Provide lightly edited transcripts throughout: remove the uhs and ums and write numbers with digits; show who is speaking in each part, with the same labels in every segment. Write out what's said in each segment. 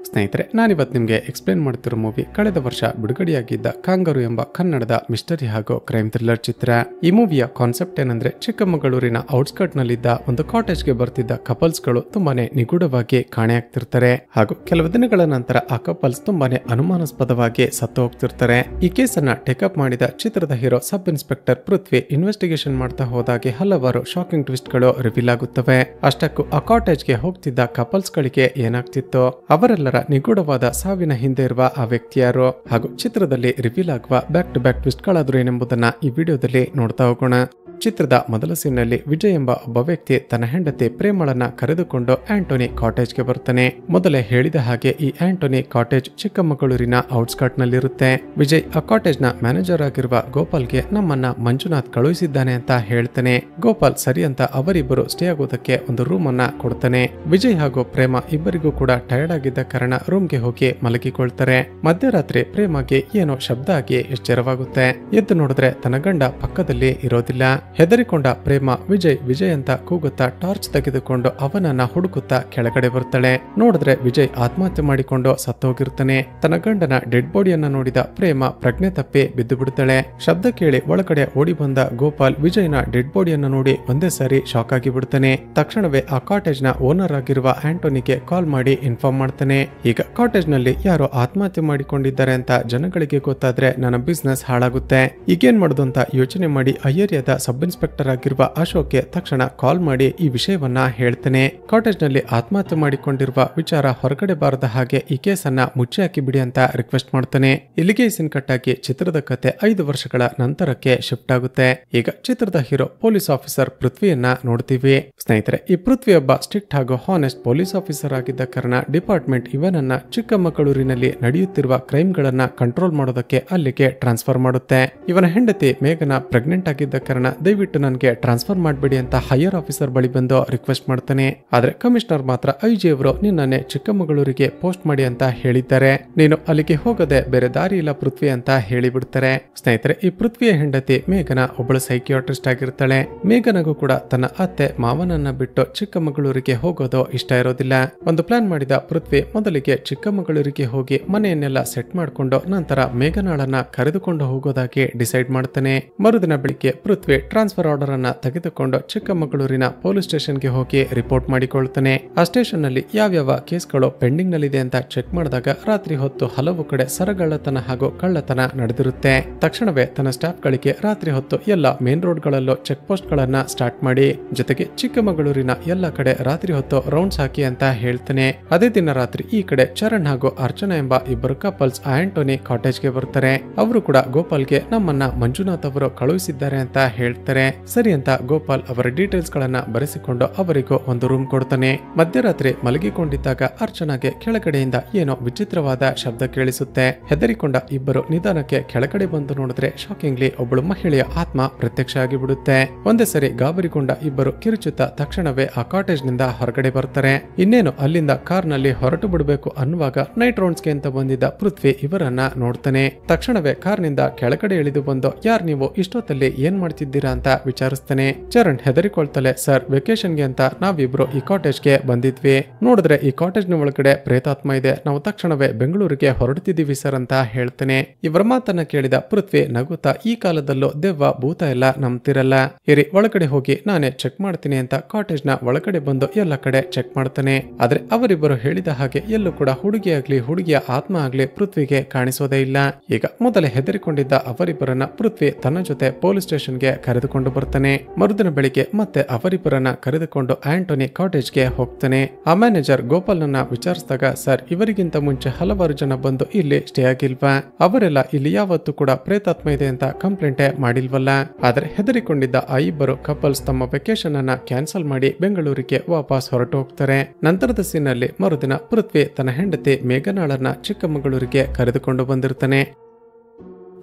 Speaker 1: ಸ್ನೇಹಿತರೆ, ನಾನಿವತ್ತು ನಿಮಗೆ ಎಕ್ಸ್ಪ್ಲೇನ್ ಮಾಡ್ತಿರೋ ಮೂವಿ ಕಳೆದ ವರ್ಷ ಬಿಡುಗಡೆಯಾಗಿದ್ದ ಕಾಂಗರು ಎಂಬ ಕನ್ನಡದ ಮಿಸ್ಟರಿ ಹಾಗೂ ಕ್ರೈಮ್ ಥ್ರಿಲ್ಲರ್ ಚಿತ್ರ. ಈ ಮೂವಿಯ ಕಾನ್ಸೆಪ್ಟ್ ಏನಂದ್ರೆ, ಚಿಕ್ಕಮಗಳೂರಿನ ಔಟ್ಸ್ಕರ್ಟ್ ನಲ್ಲಿದ್ದ ಒಂದು ಕಾಟೇಜ್ಗೆ ಬರ್ತಿದ್ದ ಕಪಲ್ಸ್ಗಳು ತುಂಬಾನೇ ನಿಗೂಢವಾಗಿ ಕಾಣೆಯಾಗ್ತಿರ್ತಾರೆ ಹಾಗೂ ಕೆಲವು ದಿನಗಳ ನಂತರ ಆ ಕಪಲ್ಸ್ ತುಂಬಾನೇ ಅನುಮಾನಾಸ್ಪದವಾಗಿ ಸತ್ತು ಹೋಗ್ತಿರ್ತಾರೆ. ಈ ಕೇಸನ್ನ ಟೇಕಪ್ ಮಾಡಿದ ಚಿತ್ರದ ಹೀರೋ ಸಬ್ ಇನ್ಸ್ಪೆಕ್ಟರ್ ಪೃಥ್ವಿ ಇನ್ವೆಸ್ಟಿಗೇಷನ್ ಮಾಡ್ತಾ ಹೋದಾಗೆ ಹಲವಾರು ಶಾಕಿಂಗ್ ಟ್ವಿಸ್ಟ್ ಗಳು ರಿವೀಲ್ ಆಗುತ್ತವೆ. ಅಷ್ಟಕ್ಕೂ ಆ ಕಾಟೇಜ್ಗೆ ಹೋಗ್ತಿದ್ದ ಕಪಲ್ಸ್ ಗಳಿಗೆ ಏನಾಗ್ತಿತ್ತು, ಅವರೆಲ್ಲರ ನಿಗೂಢವಾದ ಸಾವಿನ ಹಿಂದೆ ಇರುವ ಆ ವ್ಯಕ್ತಿ ಯಾರು ಹಾಗೂ ಚಿತ್ರದಲ್ಲಿ ರಿವೀಲ್ ಆಗುವ ಬ್ಯಾಕ್ ಟು ಬ್ಯಾಕ್ ಟ್ವಿಸ್ಟ್ ಗಳಾದ್ರು ಏನೆಂಬುದನ್ನ ಈ ವಿಡಿಯೋದಲ್ಲಿ ನೋಡ್ತಾ ಹೋಗೋಣ. ಚಿತ್ರದ ಮೊದಲ ಸೀನ್ನಲ್ಲಿ ವಿಜಯ್ ಎಂಬ ಒಬ್ಬ ವ್ಯಕ್ತಿ ತನ್ನ ಹೆಂಡತಿ ಪ್ರೇಮಳನ್ನ ಕರೆದುಕೊಂಡು ಆಂಟೋನಿ ಕಾಟೇಜ್ಗೆ ಬರ್ತಾನೆ. ಮೊದಲೇ ಹೇಳಿದ ಹಾಗೆ ಈ ಆಂಟೋನಿ ಕಾಟೇಜ್ ಚಿಕ್ಕಮಗಳೂರಿನ ಔಟ್ಸ್ಕರ್ಟ್ ನಲ್ಲಿರುತ್ತೆ. ವಿಜಯ್ ಆ ಕಾಟೇಜ್ ನ ಮ್ಯಾನೇಜರ್ ಆಗಿರುವ ಗೋಪಾಲ್ಗೆ ನಮ್ಮನ್ನ ಮಂಜುನಾಥ್ ಕಳುಹಿಸಿದ್ದಾನೆ ಅಂತ ಹೇಳ್ತಾನೆ. ಗೋಪಾಲ್ ಸರಿ ಅಂತ ಅವರಿಬ್ಬರು ಸ್ಟೇ ಆಗೋದಕ್ಕೆ ಒಂದು ರೂಮ್ ಅನ್ನ ಕೊಡ್ತಾನೆ. ವಿಜಯ್ ಹಾಗೂ ಪ್ರೇಮ ಇಬ್ಬರಿಗೂ ಕೂಡ ಟಯರ್ಡ್ ಆಗಿದ್ದ ಕಾರಣ ರೂಮ್ಗೆ ಹೋಗಿ ಮಲಗಿಕೊಳ್ತಾರೆ. ಮಧ್ಯರಾತ್ರಿ ಪ್ರೇಮಗೆ ಏನೋ ಶಬ್ದ ಆಗಿ ಎಚ್ಚರವಾಗುತ್ತೆ. ಎದ್ದು ನೋಡಿದ್ರೆ ತನ್ನ ಗಂಡ ಪಕ್ಕದಲ್ಲಿ ಇರೋದಿಲ್ಲ. ಹೆದರಿಕೊಂಡ ಪ್ರೇಮ ವಿಜಯ್ ಅಂತ ಕೂಗುತ್ತಾ ಟಾರ್ಚ್ ತೆಗೆದುಕೊಂಡು ಅವನನ್ನ ಹುಡುಕುತ್ತಾ ಕೆಳಗಡೆ ಬರ್ತಾಳೆ. ನೋಡಿದ್ರೆ ವಿಜಯ್ ಆತ್ಮಹತ್ಯೆ ಮಾಡಿಕೊಂಡು ಸತ್ತೋಗಿರ್ತಾನೆ. ತನ್ನ ಗಂಡನ ಡೆಡ್ ಬಾಡಿಯನ್ನ ನೋಡಿದ ಪ್ರೇಮ ಪ್ರಜ್ಞೆ ತಪ್ಪಿ ಬಿದ್ದು ಬಿಡ್ತಾಳೆ. ಶಬ್ದ ಕೇಳಿ ಒಳಗಡೆ ಓಡಿ ಬಂದ ಗೋಪಾಲ್ ವಿಜಯ್ನ ಡೆಡ್ ಬಾಡಿಯನ್ನ ನೋಡಿ ಒಂದೇ ಸಾರಿ ಶಾಕ್ ಆಗಿ ಬಿಡ್ತಾನೆ. ತಕ್ಷಣವೇ ಆ ಕಾಟೇಜ್ ನ ಓನರ್ ಆಗಿರುವ ಆಂಟೋನಿಗೆ ಕಾಲ್ ಮಾಡಿ ಇನ್ಫಾರ್ಮ್ ಮಾಡ್ತಾನೆ. ಈಗ ಕಾಟೇಜ್ ನಲ್ಲಿ ಯಾರೋ ಆತ್ಮಹತ್ಯೆ ಮಾಡಿಕೊಂಡಿದ್ದಾರೆ ಅಂತ ಜನಗಳಿಗೆ ಗೊತ್ತಾದ್ರೆ ನನ್ನ ಬಿಸ್ನೆಸ್ ಹಾಳಾಗುತ್ತೆ. ಈಗೇನ್ ಮಾಡುದು ಅಂತ ಯೋಚನೆ ಮಾಡಿ ಏರಿಯಾದ ಸಬ್ ಇನ್ಸ್ಪೆಕ್ಟರ್ ಆಗಿರುವ ಅಶೋಕ್ಗೆ ತಕ್ಷಣ ಕಾಲ್ ಮಾಡಿ ಈ ವಿಷಯವನ್ನ ಹೇಳ್ತಾನೆ. ಕಾಟೇಜ್ ನಲ್ಲಿ ಆತ್ಮಹತ್ಯೆ ಮಾಡಿಕೊಂಡಿರುವ ವಿಚಾರ ಹೊರಗಡೆ ಬಾರದ ಹಾಗೆ ಈ ಕೇಸನ್ನ ಮುಚ್ಚಿ ಹಾಕಿ ಬಿಡಿ ಅಂತ ರಿಕ್ವೆಸ್ಟ್ ಮಾಡ್ತಾನೆ. ಇಲ್ಲಿಗೆ ಸೀನ್ ಕಟ್ ಆಗಿ ಚಿತ್ರದ ಕತೆ 5 ವರ್ಷಗಳ ನಂತರಕ್ಕೆ ಶಿಫ್ಟ್ ಆಗುತ್ತೆ. ಈಗ ಚಿತ್ರದ ಹೀರೋ ಪೊಲೀಸ್ ಆಫೀಸರ್ ಪೃಥ್ವಿಯನ್ನ ನೋಡ್ತೀವಿ. ಸ್ನೇಹಿತರೆ, ಈ ಪೃಥ್ವಿ ಒಬ್ಬ ಸ್ಟ್ರಿಕ್ಟ್ ಹಾಗೂ ಹಾನೆಸ್ಟ್ ಪೊಲೀಸ್ ಆಫೀಸರ್ ಆಗಿದ್ದ ಕಾರಣ ಡಿಪಾರ್ಟ್ಮೆಂಟ್ ಇವನನ್ನ ಚಿಕ್ಕಮಗಳೂರಿನಲ್ಲಿ ನಡೆಯುತ್ತಿರುವ ಕ್ರೈಮ್ ಗಳನ್ನ ಕಂಟ್ರೋಲ್ ಮಾಡೋದಕ್ಕೆ ಅಲ್ಲಿಗೆ ಟ್ರಾನ್ಸ್ಫರ್ ಮಾಡುತ್ತೆ. ಇವನ ಹೆಂಡತಿ ಮೇಘನ ಪ್ರೆಗ್ನೆಂಟ್ ಆಗಿದ್ದ ಕಾರಣ ದಯವಿಟ್ಟು ನನಗೆ ಟ್ರಾನ್ಸ್ಫರ್ ಮಾಡಬೇಡಿ ಅಂತ ಹೈಯರ್ ಆಫೀಸರ್ ಬಳಿ ಬಂದು ರಿಕ್ವೆಸ್ಟ್ ಮಾಡ್ತಾನೆ. ಆದ್ರೆ ಕಮಿಷನರ್ ಮಾತ್ರ ಐಜಿ ಅವರು ನಿನ್ನನ್ನೇ ಚಿಕ್ಕಮಗಳೂರಿಗೆ ಪೋಸ್ಟ್ ಮಾಡಿ ಅಂತ ಹೇಳಿದ್ದಾರೆ, ನೀನು ಅಲ್ಲಿಗೆ ಹೋಗದೆ ಬೇರೆ ದಾರಿ ಇಲ್ಲ ಪೃಥ್ವಿ ಅಂತ ಹೇಳಿಬಿಡ್ತಾರೆ. ಸ್ನೇಹಿತರೆ, ಈ ಪೃಥ್ವಿಯ ಹೆಂಡತಿ ಮೇಘನ ಒಬ್ಬಳು ಸೈಕಿಯಾಟ್ರಿಸ್ಟ್ ಆಗಿರ್ತಾಳೆ. ಮೇಘನಗೂ ಕೂಡ ತನ್ನ ಅತ್ತೆ ಮಾವನನ್ನ ಬಿಟ್ಟು ಚಿಕ್ಕಮಗಳೂರಿಗೆ ಹೋಗೋದು ಇಷ್ಟ ಇರೋದಿಲ್ಲ. ಒಂದು ಪ್ಲಾನ್ ಮಾಡಿದ ಪೃಥ್ವಿ ಮೊದಲಿಗೆ ಚಿಕ್ಕಮಗಳೂರಿಗೆ ಹೋಗಿ ಮನೆಯನ್ನೆಲ್ಲ ಸೆಟ್ ಮಾಡಿಕೊಂಡು ನಂತರ ಮೇಘನಾಳನ್ನ ಕರೆದುಕೊಂಡು ಹೋಗೋದಾಗಿ ಡಿಸೈಡ್ ಮಾಡ್ತಾನೆ. ಮರುದಿನ ಬೆಳಿಗ್ಗೆ ಪೃಥ್ವಿ ಟ್ರಾನ್ಸ್ಫರ್ ಆರ್ಡರ್ ಅನ್ನ ತೆಗೆದುಕೊಂಡು ಚಿಕ್ಕಮಗಳೂರಿನ ಪೊಲೀಸ್ ಸ್ಟೇಷನ್ಗೆ ಹೋಗಿ ರಿಪೋರ್ಟ್ ಮಾಡಿಕೊಳ್ತಾನೆ. ಆ ಸ್ಟೇಷನ್ ನಲ್ಲಿ ಯಾವ್ಯಾವ ಕೇಸ್ಗಳು ಪೆಂಡಿಂಗ್ ನಲ್ಲಿದೆ ಅಂತ ಚೆಕ್ ಮಾಡಿದಾಗ ರಾತ್ರಿ ಹೊತ್ತು ಹಲವು ಕಡೆ ಸರಗಳ್ಳತನ ಹಾಗೂ ಕಳ್ಳತನ ನಡೆದಿರುತ್ತೆ. ತಕ್ಷಣವೇ ತನ್ನ ಸ್ಟಾಫ್ ಗಳಿಗೆ ರಾತ್ರಿ ಹೊತ್ತು ಎಲ್ಲ ಮೇನ್ ರೋಡ್ ಗಳಲ್ಲೂ ಚೆಕ್ ಪೋಸ್ಟ್ ಗಳನ್ನ ಸ್ಟಾರ್ಟ್ ಮಾಡಿ ಜೊತೆಗೆ ಚಿಕ್ಕಮಗಳೂರಿನ ಎಲ್ಲ ಕಡೆ ರಾತ್ರಿ ಹೊತ್ತು ರೌಂಡ್ಸ್ ಹಾಕಿ ಅಂತ ಹೇಳ್ತಾನೆ. ಅದೇ ದಿನ ರಾತ್ರಿ ಈ ಕಡೆ ಚರಣ್ ಹಾಗೂ ಅರ್ಚನಾ ಎಂಬ ಇಬ್ಬರು ಕಪಲ್ಸ್ ಆಂಟೋನಿ ಕಾಟೇಜ್ಗೆ ಬರ್ತಾರೆ. ಅವರು ಕೂಡ ಗೋಪಾಲ್ಗೆ ನಮ್ಮನ್ನ ಮಂಜುನಾಥ್ ಅವರು ಕಳುಹಿಸಿದ್ದಾರೆ ಅಂತ ಹೇಳ್ತಾರೆ. ಸರಿ ಅಂತ ಗೋಪಾಲ್ ಅವರ ಡೀಟೇಲ್ಸ್ ಗಳನ್ನ ಬರೆಸಿಕೊಂಡು ಅವರಿಗೂ ಒಂದು ರೂಮ್ ಕೊಡ್ತಾನೆ. ಮಧ್ಯರಾತ್ರಿ ಮಲಗಿಕೊಂಡಿದ್ದಾಗ ಅರ್ಚನಾಗೆ ಕೆಳಗಡೆಯಿಂದ ಏನೋ ವಿಚಿತ್ರವಾದ ಶಬ್ದ ಕೇಳಿಸುತ್ತೆ. ಹೆದರಿಕೊಂಡ ಇಬ್ಬರು ನಿಧಾನಕ್ಕೆ ಕೆಳಗಡೆ ಬಂದು ನೋಡಿದ್ರೆ ಶಾಕಿಂಗ್ಲಿ ಒಬ್ಬಳು ಮಹಿಳೆಯ ಆತ್ಮ ಪ್ರತ್ಯಕ್ಷ ಆಗಿಬಿಡುತ್ತೆ. ಒಂದೇ ಸರಿ ಗಾಬರಿಗೊಂಡ ಇಬ್ಬರು ಕಿರುಚುತ್ತಾ ತಕ್ಷಣವೇ ಆ ಕಾಟೇಜ್ ನಿಂದ ಹೊರಗಡೆ ಬರ್ತಾರೆ. ಇನ್ನೇನು ಅಲ್ಲಿಂದ ಕಾರ್ ನಲ್ಲಿ ಹೊರಟು ಬಿಡಬೇಕು ಅನ್ನುವಾಗ ನೈಟ್ ರೌಂಡ್ಸ್ಗೆ ಅಂತ ಬಂದಿದ್ದ ಪೃಥ್ವಿ ಇವರನ್ನ ನೋಡ್ತಾನೆ. ತಕ್ಷಣವೇ ಕಾರ್ ನಿಂದ ಕೆಳಗಡೆ ಇಳಿದು ಬಂದು ಯಾರ್ ನೀವು, ಇಷ್ಟೊತ್ತಲ್ಲಿ ಏನ್ ಮಾಡ್ತಿದ್ದೀರಾ ಅಂತ ವಿಚಾರಿಸ್ತಾನೆ. ಚರಣ್ ಹೆದರಿಕೊಳ್ತಲೆ, ಸರ್ ವೆಕೇಶನ್ಗೆ ಅಂತ ನಾವಿಬ್ರು ಈ ಕಾಟೇಜ್ಗೆ ಬಂದಿದ್ವಿ, ನೋಡಿದ್ರೆ ಈ ಕಾಟೇಜ್ ನ ಒಳಗಡೆ ಪ್ರೇತಾತ್ಮ ಇದೆ, ನಾವು ತಕ್ಷಣವೇ ಬೆಂಗಳೂರಿಗೆ ಹೊರಡ್ತಿದ್ದೀವಿ ಸರ್ ಅಂತ ಹೇಳ್ತಾನೆ. ಇವರ ಮಾತನ್ನ ಕೇಳಿದ ಪೃಥ್ವಿ ನಗುತ್ತಾ, ಈ ಕಾಲದಲ್ಲೂ ದೆವ್ವ ಭೂತ ಎಲ್ಲ ನಂಬ್ತಿರಲ್ಲ, ಇರಿ ಒಳಗಡೆ ಹೋಗಿ ನಾನೇ ಚೆಕ್ ಮಾಡ್ತೀನಿ ಅಂತ ಕಾಟೇಜ್ ನ ಒಳಗಡೆ ಬಂದು ಎಲ್ಲ ಕಡೆ ಚೆಕ್ ಮಾಡ್ತಾನೆ. ಆದ್ರೆ ಅವರಿಬ್ಬರು ಹೇಳಿದ ಹಾಗೆ ಎಲ್ಲೂ ಕೂಡ ಹುಡುಗಿಯ ಆತ್ಮ ಆಗ್ಲಿ ಪೃಥ್ವಿಗೆ ಕಾಣಿಸೋದೇ ಇಲ್ಲ. ಈಗ ಮೊದಲೇ ಹೆದರಿಕೊಂಡಿದ್ದ ಅವರಿಬ್ಬರನ್ನ ಪೃಥ್ವಿ ತನ್ನ ಜೊತೆ ಪೊಲೀಸ್ ಸ್ಟೇಷನ್ಗೆ ಕರೆದುಕೊಂಡು ಬರ್ತಾನೆ. ಮರುದಿನ ಬೆಳಿಗ್ಗೆ ಮತ್ತೆ ಅವರಿಬ್ಬರನ್ನ ಕರೆದುಕೊಂಡು ಆಂಟೋನಿ ಕಾಟೇಜ್ಗೆ ಹೋಗ್ತಾನೆ. ಆ ಮ್ಯಾನೇಜರ್ ಗೋಪಾಲ್ ನನ್ನ ವಿಚಾರಿಸಿದಾಗ, ಸರ್ ಇವರಿಗಿಂತ ಮುಂಚೆ ಹಲವಾರು ಜನ ಬಂದು ಇಲ್ಲಿ ಸ್ಟೇ ಆಗಿಲ್ವಾ, ಅವರೆಲ್ಲ ಇಲ್ಲಿ ಯಾವತ್ತೂ ಕೂಡ ಪ್ರೇತಾತ್ಮ ಇದೆ ಅಂತ ಕಂಪ್ಲೇಂಟೇ ಮಾಡಿಲ್ವಲ್ಲ. ಆದ್ರೆ ಹೆದರಿಕೊಂಡಿದ್ದ ಆ ಇಬ್ಬರು ಕಪಲ್ಸ್ ತಮ್ಮ ವೆಕೇಶನ್ ಅನ್ನ ಕ್ಯಾನ್ಸಲ್ ಮಾಡಿ ಬೆಂಗಳೂರಿಗೆ ವಾಪಸ್ ಹೊರಟು ಹೋಗ್ತಾರೆ. ನಂತರದ ಸೀನ್ ನಲ್ಲಿ ಮರುದಿನ ಪೃಥ್ವಿ ತನ್ನ ಹೆಂಡತಿ ಮೇಘನಾಳನ್ನ ಚಿಕ್ಕಮಗಳೂರಿಗೆ ಕರೆದುಕೊಂಡು ಬಂದಿರ್ತಾನೆ.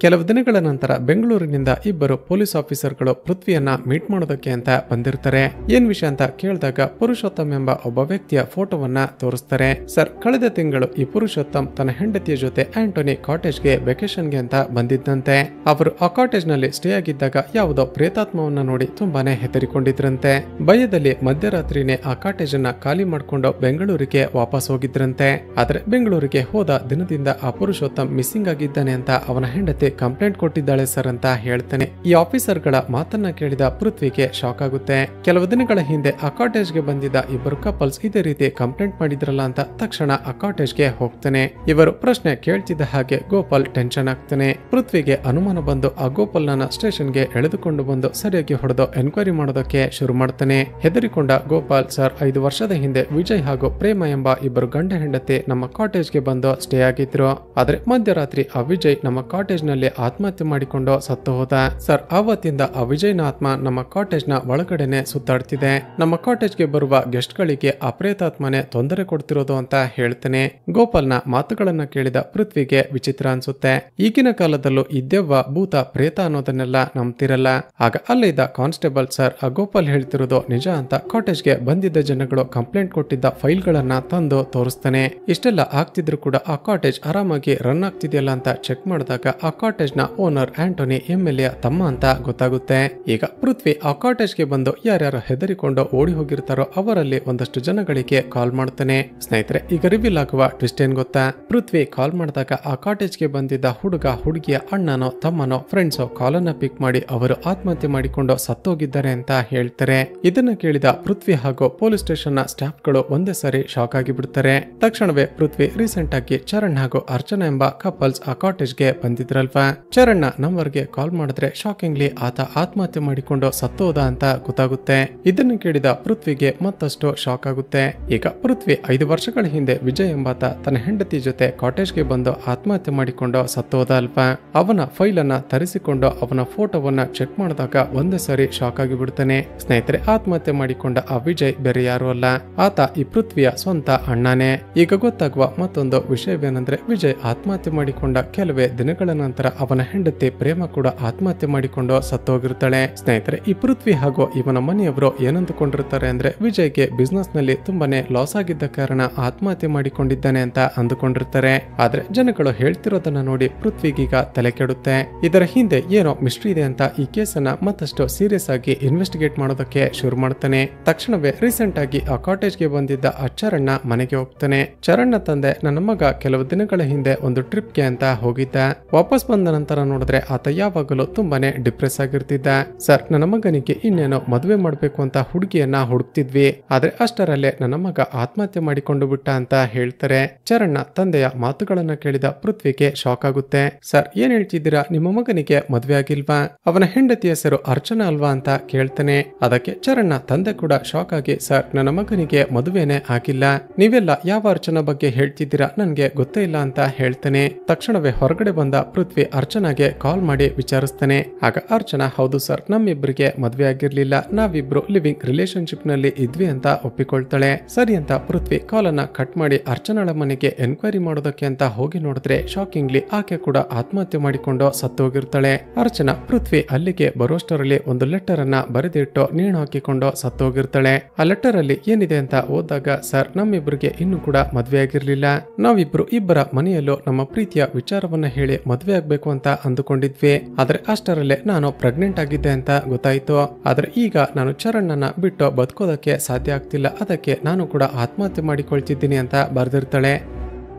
Speaker 1: ಕೆಲವು ದಿನಗಳ ನಂತರ ಬೆಂಗಳೂರಿನಿಂದ ಇಬ್ಬರು ಪೊಲೀಸ್ ಆಫೀಸರ್ಗಳು ಪೃಥ್ವಿಯನ್ನ ಮೀಟ್ ಮಾಡೋದಕ್ಕೆ ಅಂತ ಬಂದಿರ್ತಾರೆ. ಏನ್ ವಿಷಯ ಅಂತ ಕೇಳಿದಾಗ ಪುರುಷೋತ್ತಮ್ ಎಂಬ ಒಬ್ಬ ವ್ಯಕ್ತಿಯ ಫೋಟೋವನ್ನ ತೋರಿಸ್ತಾರೆ. ಸರ್, ಕಳೆದ ತಿಂಗಳು ಈ ಪುರುಷೋತ್ತಮ್ ತನ್ನ ಹೆಂಡತಿಯ ಜೊತೆ ಆಂಟೋನಿ ಕಾಟೇಜ್ಗೆ ವೆಕೇಶನ್ಗೆ ಅಂತ ಬಂದಿದ್ದಂತೆ. ಅವರು ಆ ಕಾಟೇಜ್ ನಲ್ಲಿ ಸ್ಟೇ ಆಗಿದ್ದಾಗ ಯಾವುದೋ ಪ್ರೇತಾತ್ಮವನ್ನ ನೋಡಿ ತುಂಬಾನೇ ಹೆದರಿಕೊಂಡಿದ್ರಂತೆ. ಭಯದಲ್ಲಿ ಮಧ್ಯರಾತ್ರಿನೇ ಆ ಕಾಟೇಜ್ ಅನ್ನ ಖಾಲಿ ಮಾಡ್ಕೊಂಡು ಬೆಂಗಳೂರಿಗೆ ವಾಪಸ್ ಹೋಗಿದ್ರಂತೆ. ಆದ್ರೆ ಬೆಂಗಳೂರಿಗೆ ಹೋದ ದಿನದಿಂದ ಆ ಪುರುಷೋತ್ತಮ್ ಮಿಸ್ಸಿಂಗ್ ಆಗಿದ್ದಾನೆ ಅಂತ ಅವನ ಹೆಂಡತಿ ಕಂಪ್ಲೇಂಟ್ ಕೊಟ್ಟಿದ್ದಾಳೆ ಸರ್ ಅಂತ ಹೇಳ್ತಾನೆ. ಈ ಆಫೀಸರ್ಗಳ ಮಾತನ್ನ ಕೇಳಿದ ಪೃಥ್ವಿಗೆ ಶಾಕ್ ಆಗುತ್ತೆ. ಕೆಲವು ದಿನಗಳ ಹಿಂದೆ ಆ ಕಾಟೇಜ್ಗೆ ಬಂದಿದ್ದ ಇಬ್ಬರು ಕಪಲ್ಸ್ ಇದೇ ರೀತಿ ಕಂಪ್ಲೇಂಟ್ ಮಾಡಿದ್ರಲ್ಲ ಅಂತ ತಕ್ಷಣ ಆ ಕಾಟೇಜ್ಗೆ ಹೋಗ್ತಾನೆ. ಇವರು ಪ್ರಶ್ನೆ ಕೇಳ್ತಿದ್ದ ಹಾಗೆ ಗೋಪಾಲ್ ಟೆನ್ಷನ್ ಆಗ್ತಾನೆ. ಪೃಥ್ವಿಗೆ ಅನುಮಾನ ಬಂದು ಆ ಗೋಪಾಲ್ನ ಸ್ಟೇಷನ್ಗೆ ಎಳೆದುಕೊಂಡು ಬಂದು ಸರಿಯಾಗಿ ಹೊಡೆದು ಎನ್ಕ್ವೈರಿ ಮಾಡೋದಕ್ಕೆ ಶುರು ಮಾಡ್ತಾನೆ. ಹೆದರಿಕೊಂಡ ಗೋಪಾಲ್, ಸರ್ 5 ವರ್ಷದ ಹಿಂದೆ ವಿಜಯ್ ಹಾಗೂ ಪ್ರೇಮ ಎಂಬ ಇಬ್ಬರು ಗಂಡ ಹೆಂಡತಿ ನಮ್ಮ ಕಾಟೇಜ್ಗೆ ಬಂದು ಸ್ಟೇ ಆಗಿದ್ರು. ಆದ್ರೆ ಮಧ್ಯರಾತ್ರಿ ಆ ವಿಜಯ್ ನಮ್ಮ ಕಾಟೇಜ್ ನಲ್ಲಿ ಆತ್ಮಹತ್ಯೆ ಮಾಡಿಕೊಂಡು ಸತ್ತು ಹೋದ. ಸರ್, ಆವತ್ತಿಂದ ಆ ವಿಜಯ್ನ ಆತ್ಮ ನಮ್ಮ ಕಾಟೇಜ್ ನ ಒಳಗಡೆನೆ ಸುತ್ತಾಡ್ತಿದೆ. ನಮ್ಮ ಕಾಟೇಜ್ಗೆ ಬರುವ ಗೆಸ್ಟ್ ಗಳಿಗೆ ಆ ಪ್ರೇತಾತ್ಮನೆ ತೊಂದರೆ ಕೊಡ್ತಿರೋದು ಅಂತ ಹೇಳ್ತಾನೆ. ಗೋಪಾಲ್ನ ಮಾತುಗಳನ್ನ ಕೇಳಿದ ಪೃಥ್ವಿಗೆ ವಿಚಿತ್ರ ಅನ್ಸುತ್ತೆ. ಈಗಿನ ಕಾಲದಲ್ಲೂ ಈ ದೆವ್ವ, ಭೂತ, ಪ್ರೇತ ಅನ್ನೋದನ್ನೆಲ್ಲ ನಂಬ್ತಿರಲ್ಲ. ಆಗ ಅಲ್ಲಿದ್ದ ಕಾನ್ಸ್ಟೇಬಲ್, ಸರ್ ಆ ಗೋಪಾಲ್ ಹೇಳ್ತಿರೋದು ನಿಜ ಅಂತ ಕಾಟೇಜ್ಗೆ ಬಂದಿದ್ದ ಜನಗಳು ಕಂಪ್ಲೇಂಟ್ ಕೊಟ್ಟಿದ್ದ ಫೈಲ್ ಗಳನ್ನ ತಂದು ತೋರಿಸ್ತಾನೆ. ಇಷ್ಟೆಲ್ಲ ಆಗ್ತಿದ್ರು ಕೂಡ ಆ ಕಾಟೇಜ್ ಆರಾಮಾಗಿ ರನ್ ಆಗ್ತಿದೆಯಲ್ಲ ಅಂತ ಚೆಕ್ ಮಾಡಿದಾಗ ಆ ಕಾಟೇಜ್ ನ ಓನರ್ ಆಂಟೋನಿ MLA ತಮ್ಮ ಅಂತ ಗೊತ್ತಾಗುತ್ತೆ. ಈಗ ಪೃಥ್ವಿ ಆ ಕಾಟೇಜ್ಗೆ ಬಂದು ಯಾರ್ಯಾರು ಹೆದರಿಕೊಂಡು ಓಡಿ ಹೋಗಿರ್ತಾರೋ ಅವರಲ್ಲಿ ಒಂದಷ್ಟು ಜನಗಳಿಗೆ ಕಾಲ್ ಮಾಡ್ತಾನೆ. ಸ್ನೇಹಿತರೆ, ಈಗ ರಿವೀಲ್ ಆಗುವ ಟ್ವಿಸ್ಟ್ ಏನ್ ಗೊತ್ತಾ? ಪೃಥ್ವಿ ಕಾಲ್ ಮಾಡಿದಾಗ ಆ ಕಾಟೇಜ್ಗೆ ಬಂದಿದ್ದ ಹುಡುಗ ಹುಡುಗಿಯ ಅಣ್ಣನೋ ತಮ್ಮನೋ ಫ್ರೆಂಡ್ಸೋ ಕಾಲನ್ನ ಪಿಕ್ ಮಾಡಿ ಅವರು ಆತ್ಮಹತ್ಯೆ ಮಾಡಿಕೊಂಡು ಸತ್ತೋಗಿದ್ದಾರೆ ಅಂತ ಹೇಳ್ತಾರೆ. ಇದನ್ನ ಕೇಳಿದ ಪೃಥ್ವಿ ಹಾಗೂ ಪೊಲೀಸ್ ಸ್ಟೇಷನ್ ನ ಸ್ಟಾಫ್ ಗಳು ಒಂದೇ ಸಾರಿ ಶಾಕ್ ಆಗಿ ಬಿಡ್ತಾರೆ. ತಕ್ಷಣವೇ ಪೃಥ್ವಿ ರೀಸೆಂಟ್ ಆಗಿ ಚರಣ್ ಹಾಗೂ ಅರ್ಚನಾ ಎಂಬ ಕಪಲ್ಸ್ ಆ ಕಾಟೇಜ್ಗೆ ಬಂದಿದ್ರಲ್ವಾ, ಚರಣ್ ನಂಬರ್ಗೆ ಕಾಲ್ ಮಾಡಿದ್ರೆ ಶಾಕಿಂಗ್ಲಿ ಆತ ಆತ್ಮಹತ್ಯೆ ಮಾಡಿಕೊಂಡು ಸತ್ತೋದ ಅಂತ ಗೊತ್ತಾಗುತ್ತೆ. ಇದನ್ನು ಕೇಳಿದ ಪೃಥ್ವಿಗೆ ಮತ್ತಷ್ಟು ಶಾಕ್ ಆಗುತ್ತೆ. ಈಗ ಪೃಥ್ವಿ 5 ವರ್ಷಗಳ ಹಿಂದೆ ವಿಜಯ್ ಎಂಬಾತ ತನ್ನ ಹೆಂಡತಿ ಜೊತೆ ಕಾಟೇಜ್ಗೆ ಬಂದು ಆತ್ಮಹತ್ಯೆ ಮಾಡಿಕೊಂಡು ಸತ್ತೋದ ಅಲ್ವಾ. ಅವನ ಫೈಲ್ ಅನ್ನ ತರಿಸಿಕೊಂಡು ಅವನ ಫೋಟೋವನ್ನ ಚೆಕ್ ಮಾಡಿದಾಗ ಒಂದೇ ಸಾರಿ ಶಾಕ್ ಆಗಿ ಬಿಡ್ತಾನೆ. ಸ್ನೇಹಿತರೆ, ಆತ್ಮಹತ್ಯೆ ಮಾಡಿಕೊಂಡ ಆ ವಿಜಯ್ ಬೇರೆ ಯಾರು ಅಲ್ಲ, ಆತ ಈ ಪೃಥ್ವಿಯ ಸ್ವಂತ ಅಣ್ಣನೇ. ಈಗ ಗೊತ್ತಾಗುವ ಮತ್ತೊಂದು ವಿಷಯವೇನೆಂದ್ರೆ, ವಿಜಯ್ ಆತ್ಮಹತ್ಯೆ ಮಾಡಿಕೊಂಡ ಕೆಲವೇ ದಿನಗಳ ನಂತರ ಅವನ ಹೆಂಡತಿ ಪ್ರೇಮ ಕೂಡ ಆತ್ಮಹತ್ಯೆ ಮಾಡಿಕೊಂಡು ಸತ್ತೋಗಿರ್ತಾಳೆ. ಸ್ನೇಹಿತರೆ, ಈ ಪೃಥ್ವಿ ಹಾಗೂ ಇವನ ಮನೆಯವರು ಏನಂದುಕೊಂಡಿರ್ತಾರೆ ಅಂದ್ರೆ, ವಿಜಯ್ಗೆ ಬಿಸ್ನೆಸ್ ನಲ್ಲಿ ತುಂಬಾನೇ ಲಾಸ್ ಆಗಿದ್ದ ಕಾರಣ ಆತ್ಮಹತ್ಯೆ ಮಾಡಿಕೊಂಡಿದ್ದಾನೆ ಅಂತ ಅಂದುಕೊಂಡಿರ್ತಾರೆ. ಆದ್ರೆ ಜನಗಳು ಹೇಳ್ತಿರೋದನ್ನ ನೋಡಿ ಪೃಥ್ವಿಗೀಗ ತಲೆ ಕೆಡುತ್ತೆ. ಇದರ ಹಿಂದೆ ಏನೋ ಮಿಸ್ಟ್ರಿ ಇದೆ ಅಂತ ಈ ಕೇಸನ್ನ ಮತ್ತಷ್ಟು ಸೀರಿಯಸ್ ಆಗಿ ಇನ್ವೆಸ್ಟಿಗೇಟ್ ಮಾಡೋದಕ್ಕೆ ಶುರು ಮಾಡ್ತಾನೆ. ತಕ್ಷಣವೇ ರೀಸೆಂಟ್ ಆಗಿ ಆ ಕಾಟೇಜ್ಗೆ ಬಂದಿದ್ದ ಆ ಚರಣ್ ಮನೆಗೆ ಹೋಗ್ತಾನೆ. ಚರಣ್ ತಂದೆ, ನನ್ನ ಮಗ ಕೆಲವು ದಿನಗಳ ಹಿಂದೆ ಒಂದು ಟ್ರಿಪ್ಗೆ ಅಂತ ಹೋಗಿದ್ದ. ವಾಪಸ್ ಬಂದ ನಂತರ ನೋಡಿದ್ರೆ ಆತ ಯಾವಾಗಲೂ ತುಂಬಾನೇ ಡಿಪ್ರೆಸ್ ಆಗಿರ್ತಿದ್ದ. ಸರ್, ನನ್ನ ಮಗನಿಗೆ ಇನ್ನೇನೋ ಮದುವೆ ಮಾಡ್ಬೇಕು ಅಂತ ಹುಡುಗಿಯನ್ನ ಹುಡುಕ್ತಿದ್ವಿ. ಆದ್ರೆ ಅಷ್ಟರಲ್ಲೇ ನನ್ನ ಮಗ ಆತ್ಮಹತ್ಯೆ ಮಾಡಿಕೊಂಡು ಬಿಟ್ಟ ಅಂತ ಹೇಳ್ತಾರೆ. ಚರಣ್ ತಂದೆಯ ಮಾತುಗಳನ್ನ ಕೇಳಿದ ಪೃಥ್ವಿಗೆ ಶಾಕ್ ಆಗುತ್ತೆ. ಸರ್, ಏನ್ ಹೇಳ್ತಿದ್ದೀರಾ? ನಿಮ್ಮ ಮಗನಿಗೆ ಮದುವೆ ಆಗಿಲ್ವಾ? ಅವನ ಹೆಂಡತಿ ಹೆಸರು ಅರ್ಚನಾ ಅಲ್ವಾ ಅಂತ ಕೇಳ್ತಾನೆ. ಅದಕ್ಕೆ ಚರಣ್ ತಂದೆ ಕೂಡ ಶಾಕ್ ಆಗಿ, ಸರ್ ನನ್ನ ಮಗನಿಗೆ ಮದುವೆನೇ ಆಗಿಲ್ಲ, ನೀವೆಲ್ಲ ಯಾವ ಅರ್ಚನಾ ಬಗ್ಗೆ ಹೇಳ್ತಿದ್ದೀರಾ, ನನ್ಗೆ ಗೊತ್ತೇ ಇಲ್ಲ ಅಂತ ಹೇಳ್ತಾನೆ. ತಕ್ಷಣವೇ ಹೊರಗಡೆ ಬಂದ ಪೃಥ್ವಿ ಅರ್ಚನಾಗೆ ಕಾಲ್ ಮಾಡಿ ವಿಚಾರಿಸ್ತಾನೆ. ಆಗ ಅರ್ಚನಾ, ಹೌದು ಸರ್, ನಮ್ಮಿಬ್ಬರಿಗೆ ಮದುವೆ ಆಗಿರ್ಲಿಲ್ಲ, ನಾವಿಬ್ರು ಲಿವಿಂಗ್ ರಿಲೇಶನ್ಶಿಪ್ ನಲ್ಲಿ ಇದ್ವಿ ಅಂತ ಒಪ್ಪಿಕೊಳ್ತಾಳೆ. ಸರಿ ಅಂತ ಪೃಥ್ವಿ ಕಾಲ್ ಅನ್ನ ಕಟ್ ಮಾಡಿ ಅರ್ಚನಾಳ ಮನೆಗೆ ಎನ್ಕ್ವೈರಿ ಮಾಡೋದಕ್ಕೆ ಅಂತ ಹೋಗಿ ನೋಡಿದ್ರೆ ಶಾಕಿಂಗ್ಲಿ ಆಕೆ ಕೂಡ ಆತ್ಮಹತ್ಯೆ ಮಾಡಿಕೊಂಡು ಸತ್ತೋಗಿರ್ತಾಳೆ. ಅರ್ಚನಾ ಪೃಥ್ವಿ ಅಲ್ಲಿಗೆ ಬರೋಷ್ಟರಲ್ಲಿ ಒಂದು ಲೆಟರ್ ಅನ್ನ ಬರೆದಿಟ್ಟು ನೇಣು ಹಾಕಿಕೊಂಡು ಸತ್ತೋಗಿರ್ತಾಳೆ. ಆ ಲೆಟರ್ ಅಲ್ಲಿ ಏನಿದೆ ಅಂತ ಓದಾಗ, ಸರ್ ನಮ್ಮಿಬ್ಬರಿಗೆ ಇನ್ನೂ ಕೂಡ ಮದ್ವೆ ಆಗಿರ್ಲಿಲ್ಲ, ನಾವಿಬ್ರು ಇಬ್ಬರ ಮನೆಯಲ್ಲೂ ನಮ್ಮ ಪ್ರೀತಿಯ ವಿಚಾರವನ್ನ ಹೇಳಿ ಮದ್ವೆ ಆಗ್ಬೇಕು ಅಂತ ಅಂದುಕೊಂಡಿದ್ವಿ. ಆದ್ರೆ ಅಷ್ಟರಲ್ಲೇ ನಾನು ಪ್ರೆಗ್ನೆಂಟ್ ಆಗಿದ್ದೆ ಅಂತ ಗೊತ್ತಾಯ್ತು. ಆದ್ರೆ ಈಗ ನಾನು ಚರಣ್ ಬಿಟ್ಟು ಬದುಕೋದಕ್ಕೆ ಸಾಧ್ಯ ಆಗ್ತಿಲ್ಲ, ಅದಕ್ಕೆ ನಾನು ಕೂಡ ಆತ್ಮಹತ್ಯೆ ಮಾಡಿಕೊಳ್ತಿದ್ದೀನಿ ಅಂತ ಬರೆದಿರ್ತಾಳೆ.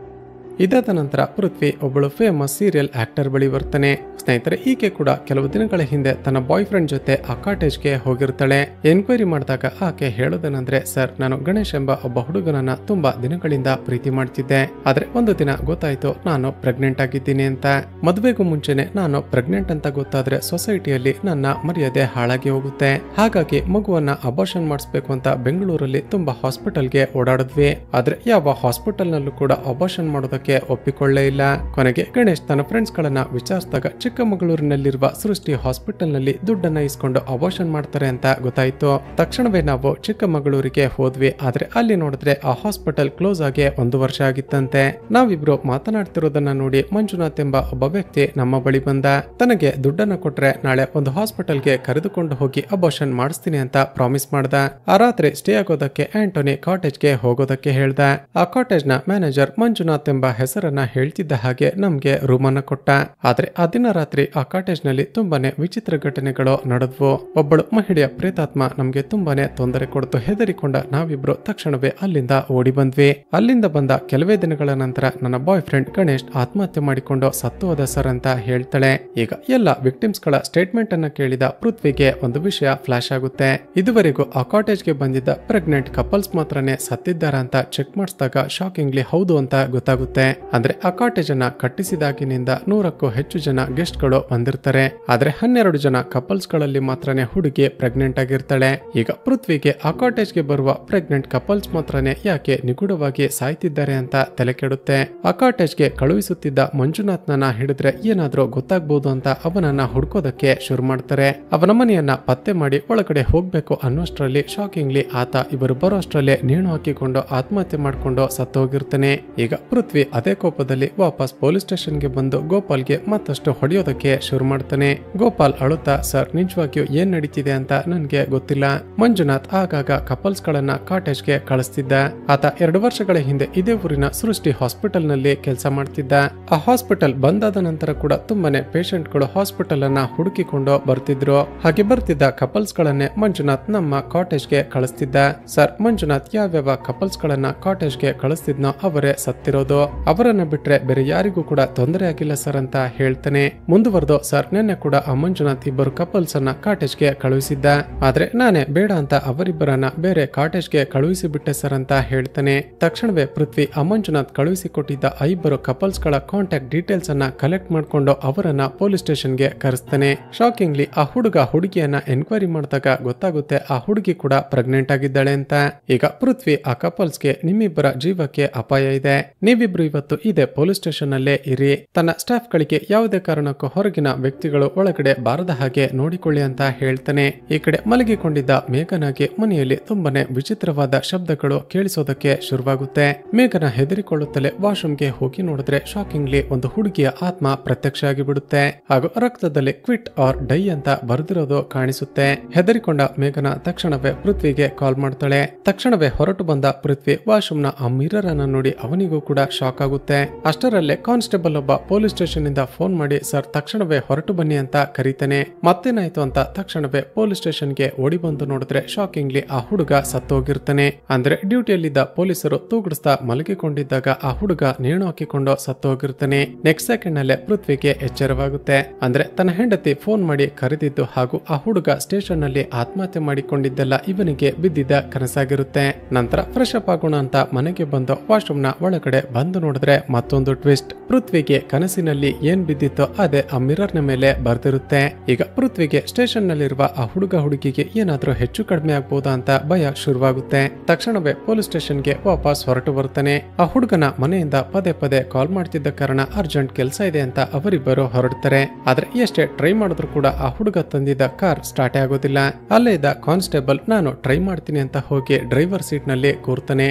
Speaker 1: ಇದಾದ ನಂತರ ಪೃಥ್ವಿ ಒಬ್ಬಳು ಫೇಮಸ್ ಸೀರಿಯಲ್ ಆಕ್ಟರ್ ಬಳಿ ಬರ್ತಾನೆ. ಸ್ನೇಹಿತರೆ, ಈಕೆ ಕೂಡ ಕೆಲವು ದಿನಗಳ ಹಿಂದೆ ತನ್ನ ಬಾಯ್ ಫ್ರೆಂಡ್ ಜೊತೆ ಆ ಕಾಟೇಜ್ಗೆ ಹೋಗಿರ್ತಾಳೆ. ಎನ್ಕ್ವೈರಿ ಮಾಡಿದಾಗ ಆಕೆ ಹೇಳೋದೇನಂದ್ರೆ, ಸರ್ ನಾನು ಗಣೇಶ್ ಎಂಬ ಒಬ್ಬ ಹುಡುಗನನ್ನ ತುಂಬಾ ದಿನಗಳಿಂದ ಪ್ರೀತಿ ಮಾಡ್ತಿದ್ದೆ. ಆದ್ರೆ ಒಂದು ದಿನ ಗೊತ್ತಾಯ್ತು ನಾನು ಪ್ರೆಗ್ನೆಂಟ್ ಆಗಿದ್ದೀನಿ ಅಂತ. ಮದುವೆಗೂ ಮುಂಚೆನೆ ನಾನು ಪ್ರೆಗ್ನೆಂಟ್ ಅಂತ ಗೊತ್ತಾದ್ರೆ ಸೊಸೈಟಿಯಲ್ಲಿ ನನ್ನ ಮರ್ಯಾದೆ ಹಾಳಾಗಿ ಹೋಗುತ್ತೆ. ಹಾಗಾಗಿ ಮಗುವನ್ನ ಅಬಾರ್ಷನ್ ಮಾಡಿಸ್ಬೇಕು ಅಂತ ಬೆಂಗಳೂರಲ್ಲಿ ತುಂಬಾ ಹಾಸ್ಪಿಟಲ್ಗೆ ಓಡಾಡಿದ್ವಿ. ಆದ್ರೆ ಯಾವ ಹಾಸ್ಪಿಟಲ್ ನಲ್ಲೂ ಕೂಡ ಅಬಾರ್ಷನ್ ಮಾಡೋದಕ್ಕೆ ಒಪ್ಪಿಕೊಳ್ಳೇ ಇಲ್ಲ. ಕೊನೆಗೆ ಗಣೇಶ್ ತನ್ನ ಫ್ರೆಂಡ್ಸ್ ಗಳನ್ನ ವಿಚಾರಿಸಿದಾಗ ಚಿಕ್ಕ ಚಿಕ್ಕಮಗಳೂರಿನಲ್ಲಿರುವ ಸೃಷ್ಟಿ ಹಾಸ್ಪಿಟಲ್ನಲ್ಲಿ ದುಡ್ಡನ್ನ ಇಸ್ಕೊಂಡು ಅಬೋಷನ್ ಮಾಡ್ತಾರೆ ಅಂತ ಗೊತ್ತಾಯ್ತು. ತಕ್ಷಣವೇ ನಾವು ಚಿಕ್ಕಮಗಳೂರಿಗೆ ಹೋದ್ವಿ. ಆದ್ರೆ ಅಲ್ಲಿ ನೋಡಿದ್ರೆ ಆ ಹಾಸ್ಪಿಟಲ್ ಕ್ಲೋಸ್ ಆಗಿ 1 ವರ್ಷ ಆಗಿತ್ತಂತೆ. ನಾವಿಬ್ರು ಮಾತನಾಡ್ತಿರೋದನ್ನ ನೋಡಿ ಮಂಜುನಾಥ್ ಎಂಬ ಒಬ್ಬ ವ್ಯಕ್ತಿ ನಮ್ಮ ಬಳಿ ಬಂದ. ತನಗೆ ದುಡ್ಡನ್ನ ಕೊಟ್ರೆ ನಾಳೆ ಒಂದು ಹಾಸ್ಪಿಟಲ್ಗೆ ಕರೆದುಕೊಂಡು ಹೋಗಿ ಅಬೋಷನ್ ಮಾಡಿಸ್ತೀನಿ ಅಂತ ಪ್ರಾಮಿಸ್ ಮಾಡ್ದ. ಆ ರಾತ್ರಿ ಸ್ಟೇ ಆಗೋದಕ್ಕೆ ಆಂಟೋನಿ ಕಾಟೇಜ್ಗೆ ಹೋಗೋದಕ್ಕೆ ಹೇಳ್ದ. ಆ ಕಾಟೇಜ್ ನ ಮ್ಯಾನೇಜರ್ ಮಂಜುನಾಥ್ ಎಂಬ ಹೆಸರನ್ನ ಹೇಳ್ತಿದ್ದ ಹಾಗೆ ನಮ್ಗೆ ರೂಮ್ ಅನ್ನ ಕೊಟ್ಟ. ಆದ್ರೆ ಆ ದಿನ ರಾತ್ರಿ ಆ ಕಾಟೇಜ್ ನಲ್ಲಿ ತುಂಬಾನೇ ವಿಚಿತ್ರ ಘಟನೆಗಳು ನಡೆದ್ವು. ಒಬ್ಬಳು ಮಹಿಳೆಯ ಪ್ರೇತಾತ್ಮ ನಮ್ಗೆ ತುಂಬಾನೇ ತೊಂದರೆ ಕೊಡ್ತು. ಹೆದರಿಕೊಂಡ ನಾವಿಬ್ರು ತಕ್ಷಣವೇ ಅಲ್ಲಿಂದ ಓಡಿ ಬಂದ್ವಿ. ಅಲ್ಲಿಂದ ಬಂದ ಕೆಲವೇ ದಿನಗಳ ನಂತರ ನನ್ನ ಬಾಯ್ ಫ್ರೆಂಡ್ ಗಣೇಶ್ ಆತ್ಮಹತ್ಯೆ ಮಾಡಿಕೊಂಡು ಸತ್ತು ಹೋದ ಸರ್ ಅಂತ ಹೇಳ್ತಾಳೆ. ಈಗ ಎಲ್ಲ ವಿಕ್ಟಿಮ್ಸ್ ಗಳ ಸ್ಟೇಟ್ಮೆಂಟ್ ಅನ್ನ ಕೇಳಿದ ಪೃಥ್ವಿಗೆ ಒಂದು ವಿಷಯ ಫ್ಲಾಶ್ ಆಗುತ್ತೆ. ಇದುವರೆಗೂ ಆ ಕಾಟೇಜ್ಗೆ ಬಂದಿದ್ದ ಪ್ರೆಗ್ನೆಂಟ್ ಕಪಲ್ಸ್ ಮಾತ್ರನೇ ಸತ್ತಿದ್ದಾರ ಅಂತ ಚೆಕ್ ಮಾಡಿಸಿದಾಗ ಶಾಕಿಂಗ್ಲಿ ಹೌದು ಅಂತ ಗೊತ್ತಾಗುತ್ತೆ. ಅಂದ್ರೆ ಆ ಕಾಟೇಜ್ ಅನ್ನ ಕಟ್ಟಿಸಿದಾಗಿನಿಂದ 100ಕ್ಕೂ ಹೆಚ್ಚು ಜನ ಗೆಸ್ಟ್ ಗಳು ಬಂದಿರ್ತಾರೆ. ಆದ್ರೆ 12 ಜನ ಕಪಲ್ಸ್ ಗಳಲ್ಲಿ ಮಾತ್ರನೇ ಹುಡುಗಿ ಪ್ರೆಗ್ನೆಂಟ್ ಆಗಿರ್ತಾಳೆ. ಈಗ ಪೃಥ್ವಿಗೆ ಆ ಕಾಟೇಜ್ಗೆ ಬರುವ ಪ್ರೆಗ್ನೆಂಟ್ ಕಪಲ್ಸ್ ಮಾತ್ರನೇ ಯಾಕೆ ನಿಗೂಢವಾಗಿ ಸಾಯ್ತಿದ್ದಾರೆ ಅಂತ ತಲೆ ಕೆಡುತ್ತೆ. ಆ ಕಾಟೇಜ್ಗೆ ಕಳುಹಿಸುತ್ತಿದ್ದ ಮಂಜುನಾಥ್ನ ಹಿಡಿದ್ರೆ ಏನಾದ್ರೂ ಗೊತ್ತಾಗ್ಬಹುದು ಅಂತ ಅವನನ್ನ ಹುಡ್ಕೋದಕ್ಕೆ ಶುರು ಮಾಡ್ತಾರೆ. ಅವನ ಮನೆಯನ್ನ ಪತ್ತೆ ಮಾಡಿ ಒಳಗಡೆ ಹೋಗ್ಬೇಕು ಅನ್ನೋಷ್ಟ್ರಲ್ಲಿ ಶಾಕಿಂಗ್ಲಿ ಆತ ಇವರು ಬರೋ ಅಷ್ಟ್ರಲ್ಲೇ ನೇಣು ಹಾಕಿಕೊಂಡು ಆತ್ಮಹತ್ಯೆ ಮಾಡ್ಕೊಂಡು ಸತ್ತೋಗಿರ್ತಾನೆ. ಈಗ ಪೃಥ್ವಿ ಅದೇ ಕೋಪದಲ್ಲಿ ವಾಪಸ್ ಪೊಲೀಸ್ ಸ್ಟೇಷನ್ಗೆ ಬಂದು ಗೋಪಾಲ್ಗೆ ಮತ್ತಷ್ಟು ಹೊಡೆಯೋದಕ್ಕೆ ಶುರು ಮಾಡ್ತಾನೆ. ಗೋಪಾಲ್ ಅಳುತ್ತಾ, ಸರ್ ನಿಜವಾಗಿಯೂ ಏನ್ ನಡೀತಿದೆ ಅಂತ ನನ್ಗೆ ಗೊತ್ತಿಲ್ಲ. ಮಂಜುನಾಥ್ ಆಗಾಗ ಕಪಲ್ಸ್ ಗಳನ್ನ ಕಾಟೇಜ್ಗೆ ಕಳಿಸ್ತಿದ್ದ. ಆತ 2 ವರ್ಷಗಳ ಹಿಂದೆ ಇದೇ ಊರಿನ ಸೃಷ್ಟಿ ಹಾಸ್ಪಿಟಲ್ ನಲ್ಲಿ ಕೆಲಸ ಮಾಡ್ತಿದ್ದ. ಆ ಹಾಸ್ಪಿಟಲ್ ಬಂದಾದ ನಂತರ ಕೂಡ ತುಂಬಾನೇ ಪೇಷಂಟ್ ಗಳು ಹಾಸ್ಪಿಟಲ್ ಅನ್ನ ಹುಡುಕಿಕೊಂಡು ಬರ್ತಿದ್ರು. ಹಾಗೆ ಬರ್ತಿದ್ದ ಕಪಲ್ಸ್ ಗಳನ್ನೇ ಮಂಜುನಾಥ್ ನಮ್ಮ ಕಾಟೇಜ್ಗೆ ಕಳಿಸ್ತಿದ್ದ. ಸರ್ ಮಂಜುನಾಥ್ ಯಾವ್ಯಾವ ಕಪಲ್ಸ್ ಗಳನ್ನ ಕಾಟೇಜ್ಗೆ ಕಳಿಸ್ತಿದ್ನೋ ಅವರೇ ಸತ್ತಿರೋದು. ಅವರನ್ನ ಬಿಟ್ರೆ ಬೇರೆ ಯಾರಿಗೂ ಕೂಡ ತೊಂದರೆ ಆಗಿಲ್ಲ ಸರ್ ಅಂತ ಹೇಳ್ತಾನೆ. ಮುಂದುವರೆದು, ಸರ್ ನೆನ್ನೆ ಕೂಡ ಆ ಮಂಜುನಾಥ್ ಇಬ್ಬರು ಕಪಲ್ಸ್ ಅನ್ನ ಕಾಟೇಜ್ಗೆ ಕಳುಹಿಸಿದ್ದ. ಆದ್ರೆ ನಾನೇ ಬೇಡ ಅಂತ ಅವರಿಬ್ಬರನ್ನ ಬೇರೆ ಕಾಟೇಜ್ಗೆ ಕಳುಹಿಸಿ ಬಿಟ್ಟೆ ಸರ್ ಅಂತ ಹೇಳ್ತಾನೆ. ತಕ್ಷಣವೇ ಪೃಥ್ವಿ ಆ ಮಂಜುನಾಥ್ ಕಳುಹಿಸಿ ಕೊಟ್ಟಿದ್ದ 5 ಕಪಲ್ಸ್ ಗಳ ಕಾಂಟ್ಯಾಕ್ಟ್ ಡೀಟೇಲ್ಸ್ ಅನ್ನ ಕಲೆಕ್ಟ್ ಮಾಡ್ಕೊಂಡು ಅವರನ್ನ ಪೊಲೀಸ್ ಸ್ಟೇಷನ್ಗೆ ಕರೆಸ್ತಾನೆ. ಶಾಕಿಂಗ್ಲಿ ಆ ಹುಡುಗಿಯನ್ನ ಎನ್ಕ್ವೈರಿ ಮಾಡಿದಾಗ ಗೊತ್ತಾಗುತ್ತೆ ಆ ಹುಡುಗಿ ಕೂಡ ಪ್ರೆಗ್ನೆಂಟ್ ಆಗಿದ್ದಾಳೆ ಅಂತ. ಈಗ ಪೃಥ್ವಿ ಆ ಕಪಲ್ಸ್ಗೆ ನಿಮ್ಮಿಬ್ಬರ ಜೀವಕ್ಕೆ ಅಪಾಯ ಇದೆ, ನೀವಿಬ್ರು ಇವತ್ತು ಇದೇ ಪೊಲೀಸ್ ಸ್ಟೇಷನ್ ಅಲ್ಲೇ ಇರಿ. ತನ್ನ ಸ್ಟಾಫ್ ಗಳಿಗೆ ಯಾವುದೇ ಕಾರಣಕ್ಕೂ ಹೊರಗಿನ ವ್ಯಕ್ತಿಗಳು ಒಳಗಡೆ ಬಾರದ ಹಾಗೆ ನೋಡಿಕೊಳ್ಳಿ ಅಂತ ಹೇಳ್ತಾನೆ. ಈ ಕಡೆ ಮಲಗಿಕೊಂಡಿದ್ದ ಮೇಘನಾಗೆ ಮನೆಯಲ್ಲಿ ತುಂಬಾನೇ ವಿಚಿತ್ರವಾದ ಶಬ್ದಗಳು ಕೇಳಿಸೋದಕ್ಕೆ ಶುರುವಾಗುತ್ತೆ. ಮೇಘನ ಹೆದರಿಕೊಳ್ಳುತ್ತಲೇ ವಾಶ್ರೂಮ್ಗೆ ಹೋಗಿ ನೋಡಿದ್ರೆ ಶಾಕಿಂಗ್ಲಿ ಒಂದು ಹುಡುಗಿಯ ಆತ್ಮ ಪ್ರತ್ಯಕ್ಷ ಆಗಿಬಿಡುತ್ತೆ. ಹಾಗೂ ರಕ್ತದಲ್ಲಿ ಕ್ವಿಟ್ ಆರ್ ಡೈ ಅಂತ ಬರೆದಿರೋದು ಕಾಣಿಸುತ್ತೆ. ಹೆದರಿಕೊಂಡ ಮೇಘನ ತಕ್ಷಣವೇ ಪೃಥ್ವಿಗೆ ಕಾಲ್ ಮಾಡ್ತಾಳೆ. ತಕ್ಷಣವೇ ಹೊರಟು ಬಂದ ಪೃಥ್ವಿ ವಾಶ್ರೂಮ್ ನ ಆ ಮಿರರ್ ಅನ್ನ ನೋಡಿ ಅವನಿಗೂ ಕೂಡ ಶಾಕ್ ಆಗುತ್ತೆ. ಅಷ್ಟರಲ್ಲೇ ಕಾನ್ಸ್ಟೇಬಲ್ ಒಬ್ಬ ಪೊಲೀಸ್ ಸ್ಟೇಷನ್ ಇಂದ ಫೋನ್ ಮಾಡಿ, ಸರ್ ತಕ್ಷಣವೇ ಹೊರಟು ಬನ್ನಿ ಅಂತ ಕರೀತಾನೆ. ಮತ್ತೇನಾಯ್ತು ಅಂತ ತಕ್ಷಣವೇ ಪೊಲೀಸ್ ಸ್ಟೇಷನ್ಗೆ ಓಡಿ ಬಂದು ನೋಡಿದ್ರೆ ಶಾಕಿಂಗ್ಲಿ ಆ ಹುಡುಗ ಸತ್ತೋಗಿರ್ತಾನೆ. ಅಂದ್ರೆ ಡ್ಯೂಟಿಯಲ್ಲಿದ್ದ ಪೊಲೀಸರು ತೂಗುಡಿಸ್ತಾ ಮಲಗಿಕೊಂಡಿದ್ದಾಗ ಆ ಹುಡುಗ ನೇಣು ಹಾಕಿಕೊಂಡು ಸತ್ತೋಗಿರ್ತಾನೆ. ನೆಕ್ಸ್ಟ್ ಸೆಕೆಂಡ್ ನಲ್ಲೇ ಪೃಥ್ವಿಗೆ ಎಚ್ಚರವಾಗುತ್ತೆ. ಅಂದ್ರೆ ತನ್ನ ಹೆಂಡತಿ ಫೋನ್ ಮಾಡಿ ಕರೆದಿದ್ದು ಹಾಗೂ ಆ ಹುಡುಗ ಸ್ಟೇಷನ್ ನಲ್ಲಿ ಆತ್ಮಹತ್ಯೆ ಮಾಡಿಕೊಂಡಿದ್ದೆಲ್ಲ ಇವನಿಗೆ ಬಿದ್ದಿದ್ದ ಕನಸಾಗಿರುತ್ತೆ. ನಂತರ ಫ್ರೆಶ್ ಅಪ್ ಆಗೋಣ ಅಂತ ಮನೆಗೆ ಬಂದು ವಾಶ್ರೂಮ್ ನ ಒಳಗಡೆ ಬಂದು ನೋಡಿದ್ರೆ ಮತ್ತೊಂದು ಟ್ವಿಸ್ಟ್. ಪೃಥ್ವಿಗೆ ಕನಸಿನಲ್ಲಿ ಏನ್ ಬಿದ್ದಿತ್ತೋ ಅದೇ ಆ ಮಿರರ್ ನ ಮೇಲೆ ಬರ್ತಿರುತ್ತೆ. ಈಗ ಪೃಥ್ವಿಗೆ ಸ್ಟೇಷನ್ ನಲ್ಲಿರುವ ಆ ಹುಡುಗಿಗೆ ಏನಾದ್ರೂ ಹೆಚ್ಚು ಕಡಿಮೆ ಆಗ್ಬೋದಾ ಅಂತ ಭಯ ಶುರುವಾಗುತ್ತೆ. ತಕ್ಷಣವೇ ಪೊಲೀಸ್ ಸ್ಟೇಷನ್ಗೆ ವಾಪಸ್ ಹೊರಟು ಬರ್ತಾನೆ. ಆ ಹುಡುಗನ ಮನೆಯಿಂದ ಪದೇ ಪದೇ ಕಾಲ್ ಮಾಡ್ತಿದ್ದ ಕಾರಣ ಅರ್ಜೆಂಟ್ ಕೆಲಸ ಇದೆ ಅಂತ ಅವರಿಬ್ಬರು ಹೊರಡ್ತಾರೆ. ಆದ್ರೆ ಎಷ್ಟೇ ಟ್ರೈ ಮಾಡಿದ್ರು ಕೂಡ ಆ ಹುಡುಗ ತಂದಿದ್ದ ಕಾರ್ ಸ್ಟಾರ್ಟ್ ಆಗೋದಿಲ್ಲ. ಅಲ್ಲೇ ಇದ್ದ ಕಾನ್ಸ್ಟೇಬಲ್ ನಾನು ಟ್ರೈ ಮಾಡ್ತೀನಿ ಅಂತ ಹೋಗಿ ಡ್ರೈವರ್ ಸೀಟ್ ನಲ್ಲಿ ಕೂರ್ತಾನೆ.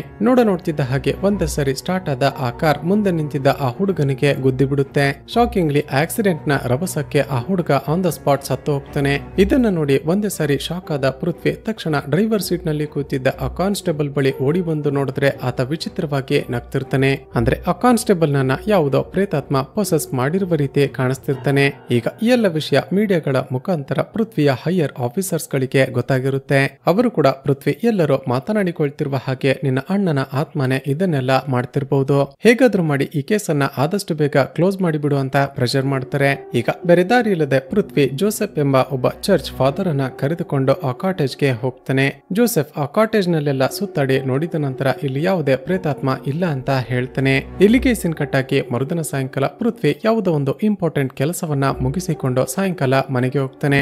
Speaker 1: ನೋಡ್ತಿದ್ದ ಹಾಗೆ ಒಂದೇ ಸರಿ ಸ್ಟಾರ್ಟ್ ಆದ ಆ ಕಾರ್ ಮುಂದೆ ನಿಂತಿದ್ದ ಆ ಹುಡುಗನಿಗೆ ಗುದ್ದಿ ಬಿಡುತ್ತೆ. ಶಾಕಿಂಗ್ಲಿ ಆಕ್ಸಿಡೆಂಟ್ ನ ರಭಸಕ್ಕೆ ಆ ಹುಡುಗ ಆನ್ ದ ಸ್ಪಾಟ್ ಸತ್ತು ಹೋಗ್ತಾನೆ. ಇದನ್ನ ನೋಡಿ ಒಂದೇ ಸಾರಿ ಶಾಕ್ ಆದ ಪೃಥ್ವಿ ತಕ್ಷಣ ಡ್ರೈವರ್ ಸೀಟ್ ನಲ್ಲಿ ಕೂತಿದ್ದ ಆ ಕಾನ್ಸ್ಟೇಬಲ್ ಬಳಿ ಓಡಿ ಬಂದು ನೋಡಿದ್ರೆ ಆತ ವಿಚಿತ್ರವಾಗಿ ನಗ್ತಿರ್ತಾನೆ. ಅಂದ್ರೆ ಆ ಕಾನ್ಸ್ಟೇಬಲ್ ನನ್ನ ಯಾವುದೋ ಪ್ರೇತಾತ್ಮ ಪೊಸೆಸ್ ಮಾಡಿರುವ ರೀತಿ ಕಾಣಿಸ್ತಿರ್ತಾನೆ. ಈಗ ಈ ಎಲ್ಲ ವಿಷಯ ಮೀಡಿಯಾಗಳ ಮುಖಾಂತರ ಪೃಥ್ವಿಯ ಹೈಯರ್ ಆಫೀಸರ್ಸ್ ಗಳಿಗೆ ಗೊತ್ತಾಗಿರುತ್ತೆ. ಅವರು ಕೂಡ ಪೃಥ್ವಿ ಎಲ್ಲರೂ ಮಾತನಾಡಿಕೊಳ್ತಿರುವ ಹಾಗೆ ನಿನ್ನ ಅಣ್ಣನ ಆತ್ಮನೆ ಇದನ್ನೆಲ್ಲ ಮಾಡ್ತಿರ್ಬಹುದು, ಹೇಗಾದ್ರೂ ಮಾಡಿ ಈ ಕೇಸನ್ನ ಆದಷ್ಟು ಬೇಗ ಕ್ಲೋಸ್ ಮಾಡಿಬಿಡು ಅಂತ ಪ್ರೆಷರ್ ಮಾಡ್ತಾರೆ. ಈಗ ಬೇರೆ ದಾರಿ ಇಲ್ಲದೆ ಪೃಥ್ವಿ ಜೋಸೆಫ್ ಎಂಬ ಒಬ್ಬ ಚರ್ಚ್ ಫಾದರ್ ಅನ್ನ ಕರೆದುಕೊಂಡು ಆ ಕಾಟೇಜ್ಗೆ ಹೋಗ್ತಾನೆ. ಜೋಸೆಫ್ ಆ ಕಾಟೇಜ್ ನಲ್ಲೆಲ್ಲ ಸುತ್ತಾಡಿ ನೋಡಿದ ನಂತರ ಇಲ್ಲಿ ಯಾವುದೇ ಪ್ರೇತಾತ್ಮ ಇಲ್ಲ ಅಂತ ಹೇಳ್ತಾನೆ. ಇಲ್ಲಿಗೆ ಸೀನ್ ಕಟ್ ಹಾಕಿ ಮರುದಿನ ಸಾಯಂಕಾಲ ಪೃಥ್ವಿ ಯಾವುದೋ ಒಂದು ಇಂಪಾರ್ಟೆಂಟ್ ಕೆಲಸವನ್ನ ಮುಗಿಸಿಕೊಂಡು ಸಾಯಂಕಾಲ ಮನೆಗೆ ಹೋಗ್ತಾನೆ.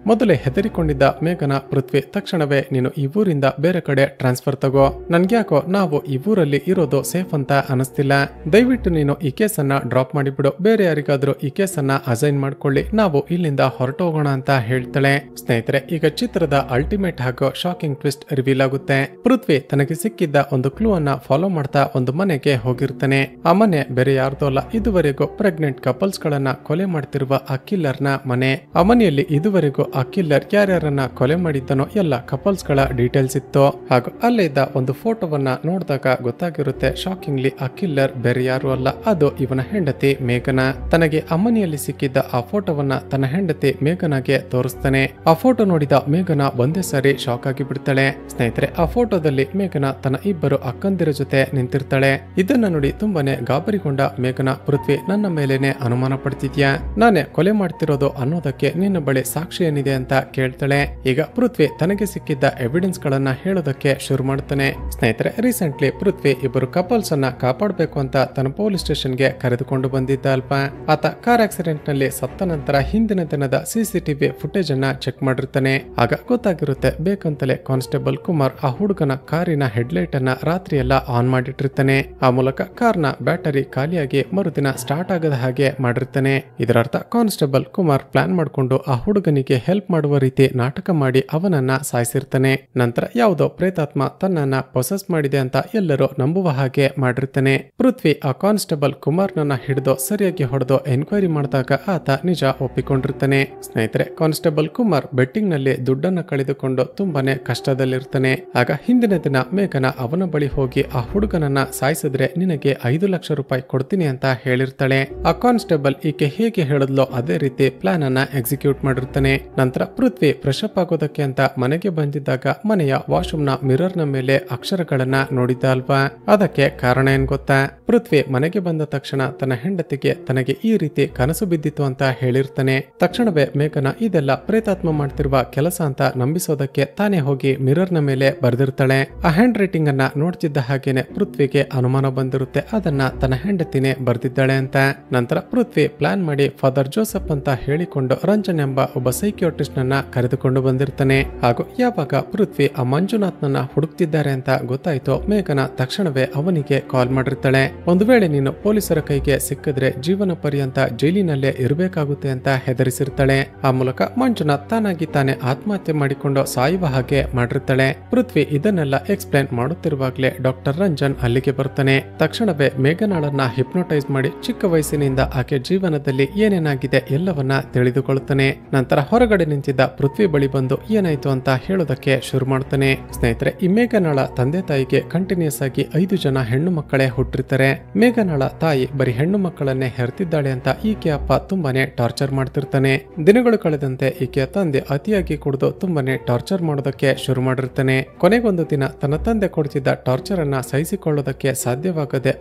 Speaker 1: ಮೊದಲೇ ಹೆದರಿಕೊಂಡಿದ್ದ ಮೇಘನ ಪೃಥ್ವಿ ತಕ್ಷಣವೇ ನೀನು ಈ ಊರಿಂದ ಬೇರೆ ಕಡೆ ಟ್ರಾನ್ಸ್ಫರ್ ತಗೋ, ನನ್ಗ್ಯಾಕೋ ನಾವು ಈ ಊರಲ್ಲಿ ಇರೋದು ಸೇಫ್ ಅಂತ ಅನಿಸ್ತಿಲ್ಲ, ದಯವಿಟ್ಟು ನೀನು ಈ ಕೇಸನ್ನ ಡ್ರಾಪ್ ಮಾಡಿಬಿಡು, ಬೇರೆ ಯಾರಿಗಾದ್ರೂ ಈ ಕೇಸನ್ನ ಅಸೈನ್ ಮಾಡ್ಕೊಳ್ಳಿ, ನಾವು ಇಲ್ಲಿಂದ ಹೊರಟೋಗೋಣ ಅಂತ ಹೇಳ್ತಾಳೆ. ಸ್ನೇಹಿತರೆ, ಈಗ ಚಿತ್ರದ ಅಲ್ಟಿಮೇಟ್ ಹಾಗೂ ಶಾಕಿಂಗ್ ಟ್ವಿಸ್ಟ್ ರಿವೀಲ್ ಆಗುತ್ತೆ. ಪೃಥ್ವಿ ತನಗೆ ಸಿಕ್ಕಿದ್ದ ಒಂದು ಕ್ಲೂ ಅನ್ನ ಫಾಲೋ ಮಾಡ್ತಾ ಒಂದು ಮನೆಗೆ ಹೋಗಿರ್ತಾನೆ. ಆ ಮನೆ ಬೇರೆ ಯಾರ್ದೋ ಅಲ್ಲ, ಇದುವರೆಗೂ ಪ್ರೆಗ್ನೆಂಟ್ ಕಪಲ್ಸ್ ಗಳನ್ನ ಕೊಲೆ ಮಾಡ್ತಿರುವ ಆ ಕಿಲ್ಲರ್ ನ ಮನೆ. ಆ ಮನೆಯಲ್ಲಿ ಇದುವರೆಗೂ ಆ ಕಿಲ್ಲರ್ ಯಾರ್ಯಾರನ್ನ ಕೊಲೆ ಮಾಡಿದ್ದನೋ ಎಲ್ಲ ಕಪಲ್ಸ್ ಗಳ ಡೀಟೇಲ್ಸ್ ಇತ್ತು. ಹಾಗೂ ಅಲ್ಲೇ ಇದ್ದ ಒಂದು ಫೋಟೋವನ್ನ ನೋಡಿದಾಗ ಗೊತ್ತಾಗಿರುತ್ತೆ, ಶಾಕಿಂಗ್ಲಿ ಆ ಕಿಲ್ಲರ್ ಬೇರೆ ಯಾರು ಅಲ್ಲ, ಅದು ಇವನ ಹೆಂಡತಿ ಮೇಘನ. ತನಗೆ ಆ ಮನೆಯಲ್ಲಿ ಸಿಕ್ಕಿದ್ದ ಆ ಫೋಟೋವನ್ನ ತನ್ನ ಹೆಂಡತಿ ಮೇಘನಾಗೆ ತೋರಿಸ್ತಾನೆ. ಆ ಫೋಟೋ ನೋಡಿದ ಮೇಘನ ಒಂದೇ ಸಾರಿ ಶಾಕ್ ಆಗಿ ಬಿಡ್ತಾಳೆ. ಸ್ನೇಹಿತರೆ, ಆ ಫೋಟೋದಲ್ಲಿ ಮೇಘನ ತನ್ನ ಇಬ್ಬರು ಅಕ್ಕಂದಿರ ಜೊತೆ ನಿಂತಿರ್ತಾಳೆ. ಇದನ್ನ ನೋಡಿ ತುಂಬಾನೇ ಗಾಬರಿಗೊಂಡ ಮೇಘನ, ಪೃಥ್ವಿ ನನ್ನ ಮೇಲೇನೆ ಅನುಮಾನ ಪಡ್ತಿದ್ಯಾ, ನಾನೇ ಕೊಲೆ ಮಾಡ್ತಿರೋದು ಅನ್ನೋದಕ್ಕೆ ನಿನ್ನ ಬಳಿ ಸಾಕ್ಷಿ ಏನಿದೆ ಅಂತ ಕೇಳ್ತಾಳೆ. ಈಗ ಪೃಥ್ವಿ ತನಗೆ ಸಿಕ್ಕಿದ್ದ ಎವಿಡೆನ್ಸ್ ಗಳನ್ನ ಹೇಳೋದಕ್ಕೆ ಶುರು ಮಾಡ್ತಾನೆ. ಸ್ನೇಹಿತರೆ, ರೀಸೆಂಟ್ಲಿ ಪೃಥ್ವಿ ಇಬ್ಬರು ಕಪಲ್ಸ್ ಅನ್ನ ಕಾಪಾಡಬೇಕು ಅಂತ ತನ್ನ ಪೊಲೀಸ್ ಸ್ಟೇಷನ್ಗೆ ಕರೆದುಕೊಂಡು ಬಂದಿದ್ದ ಅಲ್ಪ. ಆತ ಕಾರ್ ಆಕ್ಸಿಡೆಂಟ್ ನಲ್ಲಿ ಸತ್ತ ನಂತರ ಹಿಂದಿನ ದಿನದ ಸಿಸಿಟಿವಿ ಫುಟೇಜ್ ಅನ್ನ ಚೆಕ್ ಮಾಡಿರ್ತಾನೆ. ಆಗ ಗೊತ್ತಾಗಿರುತ್ತೆ, ಬೇಕಂತಲೇ ಕಾನ್ಸ್ಟೇಬಲ್ ಕುಮಾರ್ ಆ ಹುಡುಗನ ಕಾರಿನ ಹೆಡ್ಲೈಟ್ ಅನ್ನ ರಾತ್ರಿ ಎಲ್ಲ ಆನ್ ಮಾಡಿಟ್ಟಿರ್ತಾನೆ. ಆ ಮೂಲಕ ಕಾರ್ನ ಬ್ಯಾಟರಿ ಖಾಲಿಯಾಗಿ ಮರುದಿನ ಸ್ಟಾರ್ಟ್ ಆಗದ ಹಾಗೆ ಮಾಡಿರ್ತಾನೆ. ಇದರರ್ಥ ಕಾನ್ಸ್ಟೇಬಲ್ ಕುಮಾರ್ ಪ್ಲಾನ್ ಮಾಡಿಕೊಂಡು ಆ ಹುಡುಗನಿಗೆ ಹೆಲ್ಪ್ ಮಾಡುವ ರೀತಿ ನಾಟಕ ಮಾಡಿ ಅವನನ್ನ ಸಾಯಿಸಿರ್ತಾನೆ. ನಂತರ ಯಾವುದೋ ಪ್ರೇತಾತ್ಮ ತನ್ನನ್ನ ಪೊಸೆಸ್ ಮಾಡಿದೆ ಅಂತ ಎಲ್ಲರೂ ನಂಬುವ ಹಾಗೆ ಮಾಡಿರ್ತಾನೆ. ಪೃಥ್ವಿ ಆ ಕಾನ್ಸ್ಟೇಬಲ್ ಕುಮಾರ್ನನ್ನ ಹಿಡಿದು ಸರಿಯಾಗಿ ಹೊಡೆದು ಎನ್ಕ್ವೈರಿ ಮಾಡಿದಾಗ ಆತ ನಿಜ ಒಪ್ಪಿಕೊಂಡಿರ್ತಾನೆ. ಸ್ನೇಹಿತರೆ, ಕಾನ್ಸ್ಟೇಬಲ್ ಕುಮಾರ್ ಬೆಟ್ಟಿಂಗ್ ನಲ್ಲಿ ದುಡ್ಡನ್ನ ಕಳೆದುಕೊಂಡು ತುಂಬಾನೇ ಕಷ್ಟದಲ್ಲಿರ್ತಾನೆ. ಆಗ ಹಿಂದಿನ ದಿನ ಮೇಘನ ಅವನ ಬಳಿ ಹೋಗಿ ಆ ಹುಡುಗನನ್ನ ಸಾಯಿಸಿದ್ರೆ ನಿನಗೆ 5 ಲಕ್ಷ ರೂಪಾಯಿ ಕೊಡ್ತೀನಿ ಅಂತ ಹೇಳಿರ್ತಾಳೆ. ಆ ಕಾನ್ಸ್ಟೇಬಲ್ ಈಕೆ ಹೇಗೆ ಹೇಳಿದ್ಲೋ ಅದೇ ರೀತಿ ಪ್ಲಾನ್ ಅನ್ನ ಎಕ್ಸಿಕ್ಯೂಟ್ ಮಾಡಿರ್ತಾನೆ. ನಂತರ ಪೃಥ್ವಿ ಫ್ರೆಶ್ ಅಪ್ ಆಗೋದಕ್ಕೆ ಅಂತ ಮನೆಗೆ ಬಂದಿದ್ದಾಗ ಮನೆಯ ವಾಶ್ರೂಮ್ ನ ಮಿರರ್ ನ ಮೇಲೆ ಅಕ್ಷರಗಳನ್ನ ನೋಡಿದ್ದ ಅಲ್ವಾ. ಅದಕ್ಕೆ ಕಾರಣ ಏನ್ ಗೊತ್ತಾ? ಪೃಥ್ವಿ ಮನೆಗೆ ಬಂದ ತಕ್ಷಣ ತನ್ನ ಹೆಂಡತಿಗೆ ತನಗೆ ಈ ರೀತಿ ಕನಸು ಬಿದ್ದಿತ್ತು ಅಂತ ಹೇಳಿರ್ತಾನೆ. ತಕ್ಷಣವೇ ಮೇಘನ ಇದೆಲ್ಲ ಪ್ರೇತಾತ್ಮ ಮಾಡ್ತಿರುವ ಕೆಲಸ ಅಂತ ನಂಬಿಸೋದಕ್ಕೆ ತಾನೇ ಹೋಗಿ ಮಿರರ್ ನ ಮೇಲೆ ಬರೆದಿರ್ತಾಳೆ. ಆ ಹ್ಯಾಂಡ್ ರೈಟಿಂಗ್ ಅನ್ನ ನೋಡ್ತಿದ್ದ ಹಾಗೇನೆ ಪೃಥ್ವಿಗೆ ಅನುಮಾನ ಬಂದಿರುತ್ತೆ, ಅದನ್ನ ತನ್ನ ಹೆಂಡತಿನೇ ಬರ್ದಿದ್ದಾಳೆ ಅಂತ. ನಂತರ ಪೃಥ್ವಿ ಪ್ಲಾನ್ ಮಾಡಿ ಫಾದರ್ ಜೋಸೆಫ್ ಅಂತ ಹೇಳಿಕೊಂಡು ರಂಜನ್ ಎಂಬ ಒಬ್ಬ ಸೈಕಿಯಾಟ್ರಿಸ್ಟ್ ನನ್ನ ಕರೆದುಕೊಂಡು ಬಂದಿರ್ತಾನೆ. ಹಾಗೂ ಯಾವಾಗ ಪೃಥ್ವಿ ಆ ಮಂಜುನಾಥ್ ನನ್ನ ಹುಡುಕ್ತಿದ್ದಾರೆ ಅಂತ ಗೊತ್ತಾಯ್ತು, ಮೇಘನ ತಕ್ಷಣವೇ ಅವನಿಗೆ ಕಾಲ್ ಮಾಡಿರ್ತಾಳೆ. ಒಂದು ವೇಳೆ ನೀನು ಪೊಲೀಸರ ಕೈಗೆ ಸಿಕ್ಕಿದ್ರೆ ಜೀವನ ಪರ್ಯಂತ ಜೈಲಿನಲ್ಲೇ ಇರಬೇಕಾಗುತ್ತೆ ಅಂತ ಹೆದರಿಸಿರ್ತಾಳೆ. ಆ ಮೂಲಕ ಮಂಜುನಾಥ್ ತಾನಾಗಿ ತಾನೇ ಆತ್ಮಹತ್ಯೆ ಮಾಡಿಕೊಂಡು ಸಾಯುವ ಹಾಗೆ ಮಾಡಿರ್ತಾಳೆ. ಪೃಥ್ವಿ ಇದನ್ನೆಲ್ಲ ಎಕ್ಸ್ಪ್ಲೇನ್ ಮಾಡುತ್ತಿರುವಾಗಲೇ ಡಾಕ್ಟರ್ ರಂಜನ್ ಅಲ್ಲಿಗೆ ಬರ್ತಾನೆ. ತಕ್ಷಣವೇ ಮೇಘನಾಳನ್ನ ಹಿಪ್ನೋಟೈಸ್ ಮಾಡಿ ಚಿಕ್ಕ ವಯಸ್ಸಿನಿಂದ ಆಕೆ ಜೀವನದಲ್ಲಿ ಏನೇನಾಗಿದೆ ಎಲ್ಲವನ್ನ ತಿಳಿದುಕೊಳ್ಳುತ್ತಾನೆ. ನಂತರ ಹೊರಗಡೆ ನಿಂತಿದ್ದ ಪೃಥ್ವಿ ಬಳಿ ಬಂದು ಏನಾಯ್ತು ಅಂತ ಹೇಳೋದಕ್ಕೆ ಶುರು ಮಾಡ್ತಾನೆ. ಸ್ನೇಹಿತರೆ, ಈ ಮೇಘನಾಳ ತಂದೆ ತಾಯಿಗೆ ಕಂಟಿನ್ಯೂಸ್ ಆಗಿ 5 ಜನ ಹೆಣ್ಣು ಮಕ್ಕಳೇ ಹುಟ್ಟಿರ್ತಾರೆ. ಮೇಘನಾಳ ತಾಯಿ ಬರೀ ಹೆಣ್ಣು ಮಕ್ಕಳನ್ನೇ ಹೆರ್ತಿದ್ದಾಳೆ ಅಂತ ಈಕೆ ಅಪ್ಪ ತುಂಬಾನೇ ಟಾರ್ಚರ್ ಮಾಡ್ತಿರ್ತಾನೆ. ದಿನಗಳು ಕಳೆದಂತೆ ಈಕೆಯ ತಂದೆ ಅತಿಯಾಗಿ ಕುಡಿದು ತುಂಬಾನೇ ಟಾರ್ಚರ್ ಮಾಡೋದಕ್ಕೆ ಶುರು ಮಾಡಿರ್ತಾನೆ. ಕೊನೆಗೊಂದು ದಿನ ತನ್ನ ತಂದೆ ಕೊಡ್ತಿದ್ದ ಟಾರ್ಚರ್ ಅನ್ನ ಸಹಿಸಿಕೊಳ್ಳೋದಕ್ಕೆ ಸಾಧ್ಯವಾಗದೆ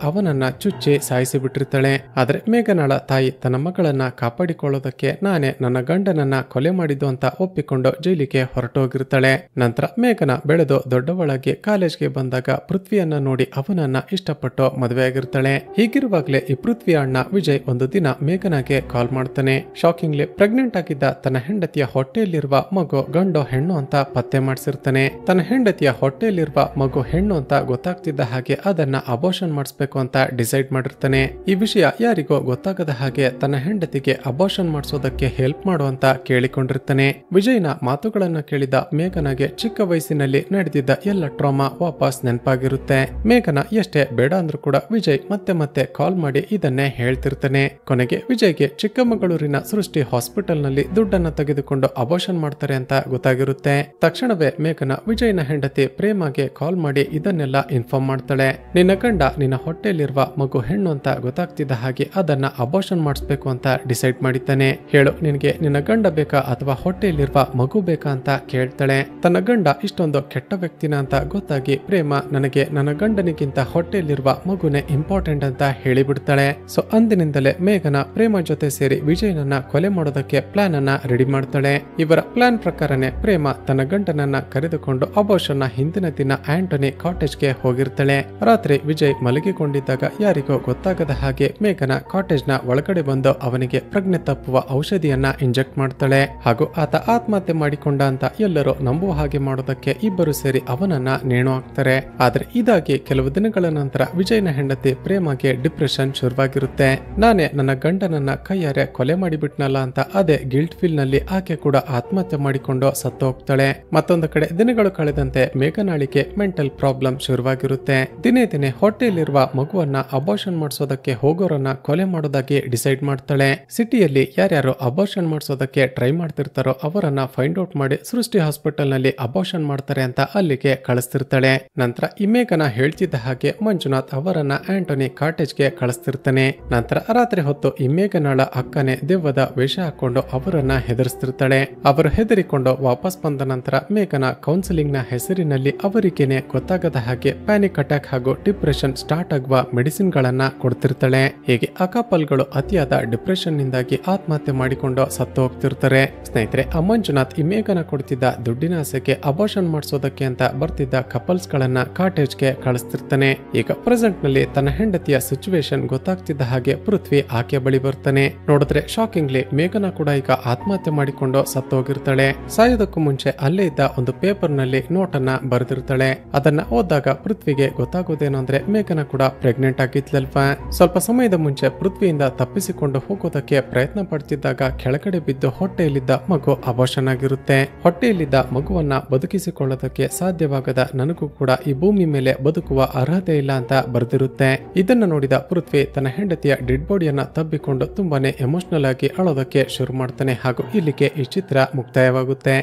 Speaker 1: ಅವನನ್ನ ಚುಚ್ಚಿ ಸಾಯಿಸಿ ಬಿಟ್ಟಿರ್ತಾಳೆ. ಆದ್ರೆ ಮೇಘನಾಳ ತಾಯಿ ತನ್ನ ಮಗಳನ್ನ ಕಾಪಾಡಿಕೊಳ್ಳೋದಕ್ಕೆ ನಾನೇ ನನ್ನ ಗಂಡನನ್ನ ಕೊಲೆ ಮಾಡಿದ್ದು ಅಂತ ಒಪ್ಪಿಕೊಂಡು ಜೈಲಿಗೆ ಹೊರಟೋಗಿರ್ತಾಳೆ. ನಂತರ ಮೇಘನ ಬೆಳೆದು ದೊಡ್ಡವಳಾಗಿ ಕಾಲೇಜ್ಗೆ ಬಂದಾಗ ಪೃಥ್ವಿಯನ್ನ ನೋಡಿ ಅವನನ್ನ ಇಷ್ಟಪಟ್ಟು ಮದುವೆ ಆಗಿರ್ತಾಳೆ. ಹೀಗಿರುವಾಗಲೇ ಈ ಪೃಥ್ವಿ ಅಣ್ಣ ವಿಜಯ್ ಒಂದು ದಿನ ಮೇಘನಾಗೆ ಕಾಲ್ ಮಾಡ್ತಾನೆ. ಶಾಕಿಂಗ್ಲಿ ಪ್ರೆಗ್ನೆಂಟ್ ಆಗಿದ್ದ ತನ್ನ ಹೆಂಡತಿಯ ಹೊಟ್ಟೆಯಲ್ಲಿರುವ ಮಗು ಗಂಡು ಹೆಣ್ಣು ಅಂತ ಪತ್ತೆ ಮಾಡಿಸಿರ್ತಾನೆ. ತನ್ನ ಹೆಂಡತಿಯ ಹೊಟ್ಟೆಯಲ್ಲಿರುವ ಮಗು ಹೆಣ್ಣು ಅಂತ ಗೊತ್ತಾಗ್ತಿದ್ದ ಹಾಗೆ ಅದನ್ನ ಅಬೋಷನ್ ಮಾಡಿಸ್ಬೇಕು ಅಂತ ಡಿಸೈಡ್ ಮಾಡಿರ್ತಾನೆ. ಈ ವಿಷಯ ಯಾರಿಗೋ ಗೊತ್ತಾಗದ ಹಾಗೆ ತನ್ನ ಹೆಂಡತಿಗೆ ಅಬೋಷನ್ ಮಾಡಿಸೋದಕ್ಕೆ ಹೆಲ್ಪ್ ಮಾಡುವಂತ ಕೇಳಿಕೊಂಡಿರ್ತಾನೆ. ವಿಜಯ್ನ ಮಾತುಗಳನ್ನ ಕೇಳಿದ ಮೇಘನಾಗೆ ಚಿಕ್ಕ ವಯಸ್ಸಿನಲ್ಲಿ ನಡೆದಿದ್ದ ಎಲ್ಲ ಟ್ರಾಮಾ ವಾಪಸ್ ನೆನಪಾಗಿರುತ್ತೆ. ಮೇಘನ ಎಷ್ಟೇ ಬೇಡ ಅಂದ್ರೂ ಕೂಡ ವಿಜಯ್ ಮತ್ತೆ ಮತ್ತೆ ಕಾಲ್ ಮಾಡಿ ಇದನ್ನೇ ಹೇಳ್ತಿರ್ತಾನೆ. ಕೊನೆಗೆ ವಿಜಯ್ಗೆ ಚಿಕ್ಕಮಗಳೂರಿನ ಸೃಷ್ಟಿ ಹಾಸ್ಪಿಟಲ್ ನಲ್ಲಿ ದುಡ್ಡನ್ನ ತೆಗೆದುಕೊಂಡು ಅಬೋಷನ್ ಮಾಡ್ತಾರೆ ಅಂತ ಗೊತ್ತಾಗಿರುತ್ತೆ. ತಕ್ಷಣವೇ ಮೇಘನ ವಿಜಯ್ನ ಹೆಂಡತಿ ಪ್ರೇಮಗೆ ಕಾಲ್ ಮಾಡಿ ಇದನ್ನೆಲ್ಲ ಇನ್ಫಾರ್ಮ್ ಮಾಡ್ತಾಳೆ. ನಿನ್ನ ಗಂಡ ನಿನ್ನ ಹೊಟ್ಟೆಯಲ್ಲಿರುವ ಮಗು ಹೆಣ್ಣು ಅಂತ ಗೊತ್ತಾಗ್ತಿದ್ದ ಹಾಗೆ ಅದನ್ನ ಅಬೋಷನ್ ಮಾಡಿಸ್ಬೇಕು ಅಂತ ಡಿಸೈಡ್ ಮಾಡಿದ್ದಾನೆ. ಹೇಳು, ನಿನಗೆ ನಿನ್ನ ಗಂಡ ಬೇಕಾ ಅಥವಾ ಹೊಟ್ಟೆಯಲ್ಲಿರುವ ಮಗು ಬೇಕಾ ಅಂತ ಕೇಳ್ತಾಳೆ. ತನ್ನ ಗಂಡ ಇಷ್ಟೊಂದು ಕೆಟ್ಟ ವ್ಯಕ್ತಿನ ಅಂತ ಗೊತ್ತಾಗಿ ಪ್ರೇಮ ನನಗೆ ನನ್ನ ಗಂಡನಿಗಿಂತ ಹೊಟ್ಟೆಯಲ್ಲಿರುವ ಮಗುನೇ ಇಂಪಾರ್ಟೆಂಟ್ ಅಂತ ಹೇಳಿಬಿಡ್ತಾಳೆ. ಸೊ ಅಂದಿನಿಂದಲೇ ಮೇಘನ ಪ್ರೇಮ ಜೊತೆ ಸೇರಿ ವಿಜಯನನ್ನ ಕೊಲೆ ಮಾಡೋದಕ್ಕೆ ಪ್ಲಾನ್ ಅನ್ನ ರೆಡಿ ಮಾಡ್ತಾಳೆ. ಇವರ ಪ್ಲಾನ್ ಪ್ರಕಾರನೇ ಪ್ರೇಮ ತನ್ನ ಗಂಡನನ್ನ ಕರೆದುಕೊಂಡು ಅಬೋಷನ್ ನ ಹಿಂದಿನ ದಿನ ಆಂಟೋನಿ ಕಾಟೇಜ್ಗೆ ಹೋಗಿರ್ತಾಳೆ. ರಾತ್ರಿ ವಿಜಯ್ ಮಲಗಿಕೊಂಡಿದ್ದಾಗ ಯಾರಿಗೋ ಗೊತ್ತಾಗದ ಹಾಗೆ ಮೇಘನ ಕಾಟೇಜ್ ನ ಒಳಗಡೆ ಬಂದು ಅವನಿಗೆ ಪ್ರಜ್ಞೆ ತಪ್ಪುವ ಔಷಧಿಯನ್ನ ಇಂಜೆಕ್ಟ್ ಮಾಡ್ತಾಳೆ. ಹಾಗೂ ಆತ ಆತ್ಮಹತ್ಯೆ ಮಾಡಿಕೊಂಡ ಅಂತ ಎಲ್ಲರೂ ನಂಬುವ ಹಾಗೆ ಮಾಡೋದಕ್ಕೆ ಇಬ್ಬರು ಸೇರಿ ಅವನನ್ನ ನೇಣು ಹಾಕ್ತಾರೆ. ಆದ್ರೆ ಇದಾಗಿ ಕೆಲವು ದಿನಗಳ ನಂತರ ವಿಜಯ್ನ ಹೆಂಡತಿ ಪ್ರೇಮಗೆ ಡಿಪ್ರೆಷನ್ ಶುರುವಾಗಿರುತ್ತೆ. ನಾನೇ ನನ್ನ ಗಂಡನನ್ನ ಕೈಯಾರೆ ಕೊಲೆ ಮಾಡಿಬಿಟ್ನಲ್ಲ ಅಂತ ಅದೇ ಗಿಲ್ಟ್ ಫೀಲ್ ನಲ್ಲಿ ಆಕೆ ಕೂಡ ಆತ್ಮಹತ್ಯೆ ಮಾಡಿಕೊಂಡು ಸತ್ತು ಹೋಗ್ತಾಳೆ. ಮತ್ತೊಂದು ಕಡೆ ದಿನಗಳು ಕಳೆದಂತೆ ಮೇಘನಾಳಿಗೆ ಮೆಂಟಲ್ ಪ್ರಾಬ್ಲಮ್ ಶುರುವಾಗಿರುತ್ತೆ. ದಿನೇ ದಿನೇ ಹೊಟ್ಟೆಯಲ್ಲಿರುವ ಮಗುವನ್ನ ಅಬೋಷನ್ ಮಾಡಿಸೋದಕ್ಕೆ ಹೋಗೋರನ್ನ ಕೊಲೆ ಮಾಡೋದಾಗಿ ಡಿಸೈಡ್ ಮಾಡ್ತಾಳೆ. ಸಿಟಿಯಲ್ಲಿ ಯಾರ್ಯಾರು ಅಬೋಷನ್ ಮಾಡಿಸೋದಕ್ಕೆ ಟ್ರೈ ಮಾಡ್ತಿರ್ತಾರೋ ಅವರನ್ನ ಫೈಂಡ್ ಔಟ್ ಮಾಡಿ ಸೃಷ್ಟಿ ಹಾಸ್ಪಿಟಲ್ ನಲ್ಲಿ ಅಬೋಷನ್ ಮಾಡ್ತಾರೆ ಅಂತ ಅಲ್ಲಿಗೆ ಕಳಿಸ್ತಿರ್ತಾಳೆ. ನಂತರ ಈ ಮೇಘನ ಹೇಳ್ತಿದ್ದ ಹಾಗೆ ಮಂಜುನಾಥ್ ಅವರನ್ನ ಆಂಟೋನಿ ಕಾಟೇಜ್ಗೆ ಕಳಿಸ್ತಿರ್ತಾನೆ. ನಂತರ ರಾತ್ರಿ ಹೊತ್ತು ಈ ಮೇಘನಾಳ ಅಕ್ಕನೆ ದೆವ್ವದ ವೇಷ ಹಾಕೊಂಡು ಅವರನ್ನ ಹೆದರಿಸ್ತಿರ್ತಾಳೆ. ಅವರು ಹೆದರಿಕೊಂಡು ವಾಪಸ್ ಬಂದ ನಂತರ ಮೇಘನ ಕೌನ್ಸಿಲಿಂಗ್ ನ ಹೆಸರಿನಲ್ಲಿ ಅವರಿಗೇನೆ ಗೊತ್ತಾಗದ ಹಾಗೆ ಪ್ಯಾನಿಕ್ ಅಟ್ಯಾಕ್ ಹಾಗೂ ಡಿಪ್ರೆಷನ್ ಸ್ಟಾರ್ಟ್ ಆಗುವ ಮೆಡಿಸಿನ್ ಗಳನ್ನ ಕೊಡ್ತಿರ್ತಾಳೆ. ಹೀಗೆ ಆ ಕಪಲ್ಗಳು ಅತಿಯಾದ ಡಿಪ್ರೆಷನ್ ನಿಂದಾಗಿ ಆತ್ಮಹತ್ಯೆ ಮಾಡಿಕೊಂಡು ಸತ್ತು ಹೋಗ್ತಿರ್ತಾರೆ. ಸ್ನೇಹಿತರೆ, ಆ ಮಂಜುನಾಥ್ ಈ ಮೇಘನ ಕೊಡ್ತಿದ್ದ ದುಡ್ಡಿನ ಆಸೆಗೆ ಅಬೋಷನ್ ಮಾಡಿಸೋದಕ್ಕೆ ಅಂತ ಬರ್ತಿದ್ದ ಕಪಲ್ಸ್ ಗಳನ್ನ ಕಾಟೇಜ್ಗೆ ಕಳಿಸ್ತಿರ್ತಾನೆ. ಈಗ ಪ್ರೆಸೆಂಟ್ ನಲ್ಲಿ ತನ್ನ ಹೆಂಡತಿಯ ಸಿಚುವೇಶನ್ ಗೊತ್ತಾಗ್ತಿದ್ದ ಹಾಗೆ ಪೃಥ್ವಿ ಆಕೆ ಬಳಿ ಬರ್ತಾನೆ. ನೋಡಿದ್ರೆ ಶಾಕಿಂಗ್ಲಿ ಮೇಘನ ಕೂಡ ಈಗ ಆತ್ಮಹತ್ಯೆ ಮಾಡಿಕೊಂಡು ಸತ್ತು ಹೋಗಿರ್ತಾಳೆ. ಸಾಯೋದಕ್ಕೂ ಮುಂಚೆ ಅಲ್ಲೇ ಇದ್ದ ಒಂದು ಪೇಪರ್ ನಲ್ಲಿ ನೋಟ್ ಅನ್ನ ಬರೆದಿರ್ತಾಳೆ. ಅದನ್ನ ಓದಿದಾಗ ಪೃಥ್ವಿಗೆ ಗೊತ್ತಾಗೋದೇನು ಅಂದ್ರೆ ಮೇಘನ ಕೂಡ ಪ್ರೆಗ್ನೆಂಟ್ ಆಗಿದ್ಲಲ್ವಾ. ಸ್ವಲ್ಪ ಸಮಯದ ಮುಂಚೆ ಪೃಥ್ವಿಯಿಂದ ತಪ್ಪಿಸಿಕೊಂಡು ಹೋಗೋದಕ್ಕೆ ಪ್ರಯತ್ನ ಪಡ್ತಿದ್ದಾಗ ಕೆಳಗಡೆ ಬಿದ್ದು ಹೊಟ್ಟೆಯಲ್ಲಿದ್ದ ಮಗು ಅಬೋಷನ್ ಆಗಿರುತ್ತೆ. ಹೊಟ್ಟೆಯಲ್ಲಿದ್ದ ಮಗುವನ್ನ ಬದುಕಿಸಿಕೊಳ್ಳೋದಕ್ಕೆ ಸಾಧ್ಯವಾಗದ ನನಗೂ ಕೂಡ ಈ ಭೂಮಿ ಮೇಲೆ ಬದುಕುವ ಅರ್ಹತೆ ಇಲ್ಲ ಅಂತ ಬರೆದಿರುತ್ತೆ. ಇದನ್ನ ನೋಡಿದ ಪೃಥ್ವಿ ತನ್ನ ಹೆಂಡತಿಯ ಡೆಡ್ ಬಾಡಿಯನ್ನ ತಬ್ಬಿಕೊಂಡು ತುಂಬಾನೇ ಎಮೋಷನಲ್ ಆಗಿ ಅಳೋದಕ್ಕೆ ಶುರು ಮಾಡ್ತಾನೆ. ಹಾಗೂ ಇಲ್ಲಿಗೆ ಈ ಚಿತ್ರ ಮುಕ್ತಾಯವಾಗುತ್ತೆ.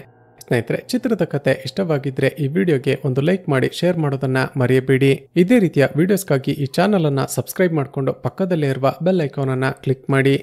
Speaker 1: ಸ್ನೇಹಿತರೆ, ಚಿತ್ರದ ಕತೆ ಇಷ್ಟವಾಗಿದ್ರೆ ಈ ವಿಡಿಯೋಗೆ ಒಂದು ಲೈಕ್ ಮಾಡಿ ಶೇರ್ ಮಾಡೋದನ್ನ ಮರೆಯಬೇಡಿ. ಇದೇ ರೀತಿಯ ವಿಡಿಯೋಸ್ಗಾಗಿ ಈ ಚಾನಲ್ ಅನ್ನ ಸಬ್ಸ್ಕ್ರೈಬ್ ಮಾಡಿಕೊಂಡು ಪಕ್ಕದಲ್ಲೇ ಇರುವ ಬೆಲ್ ಐಕಾನ್ ಅನ್ನ ಕ್ಲಿಕ್ ಮಾಡಿ.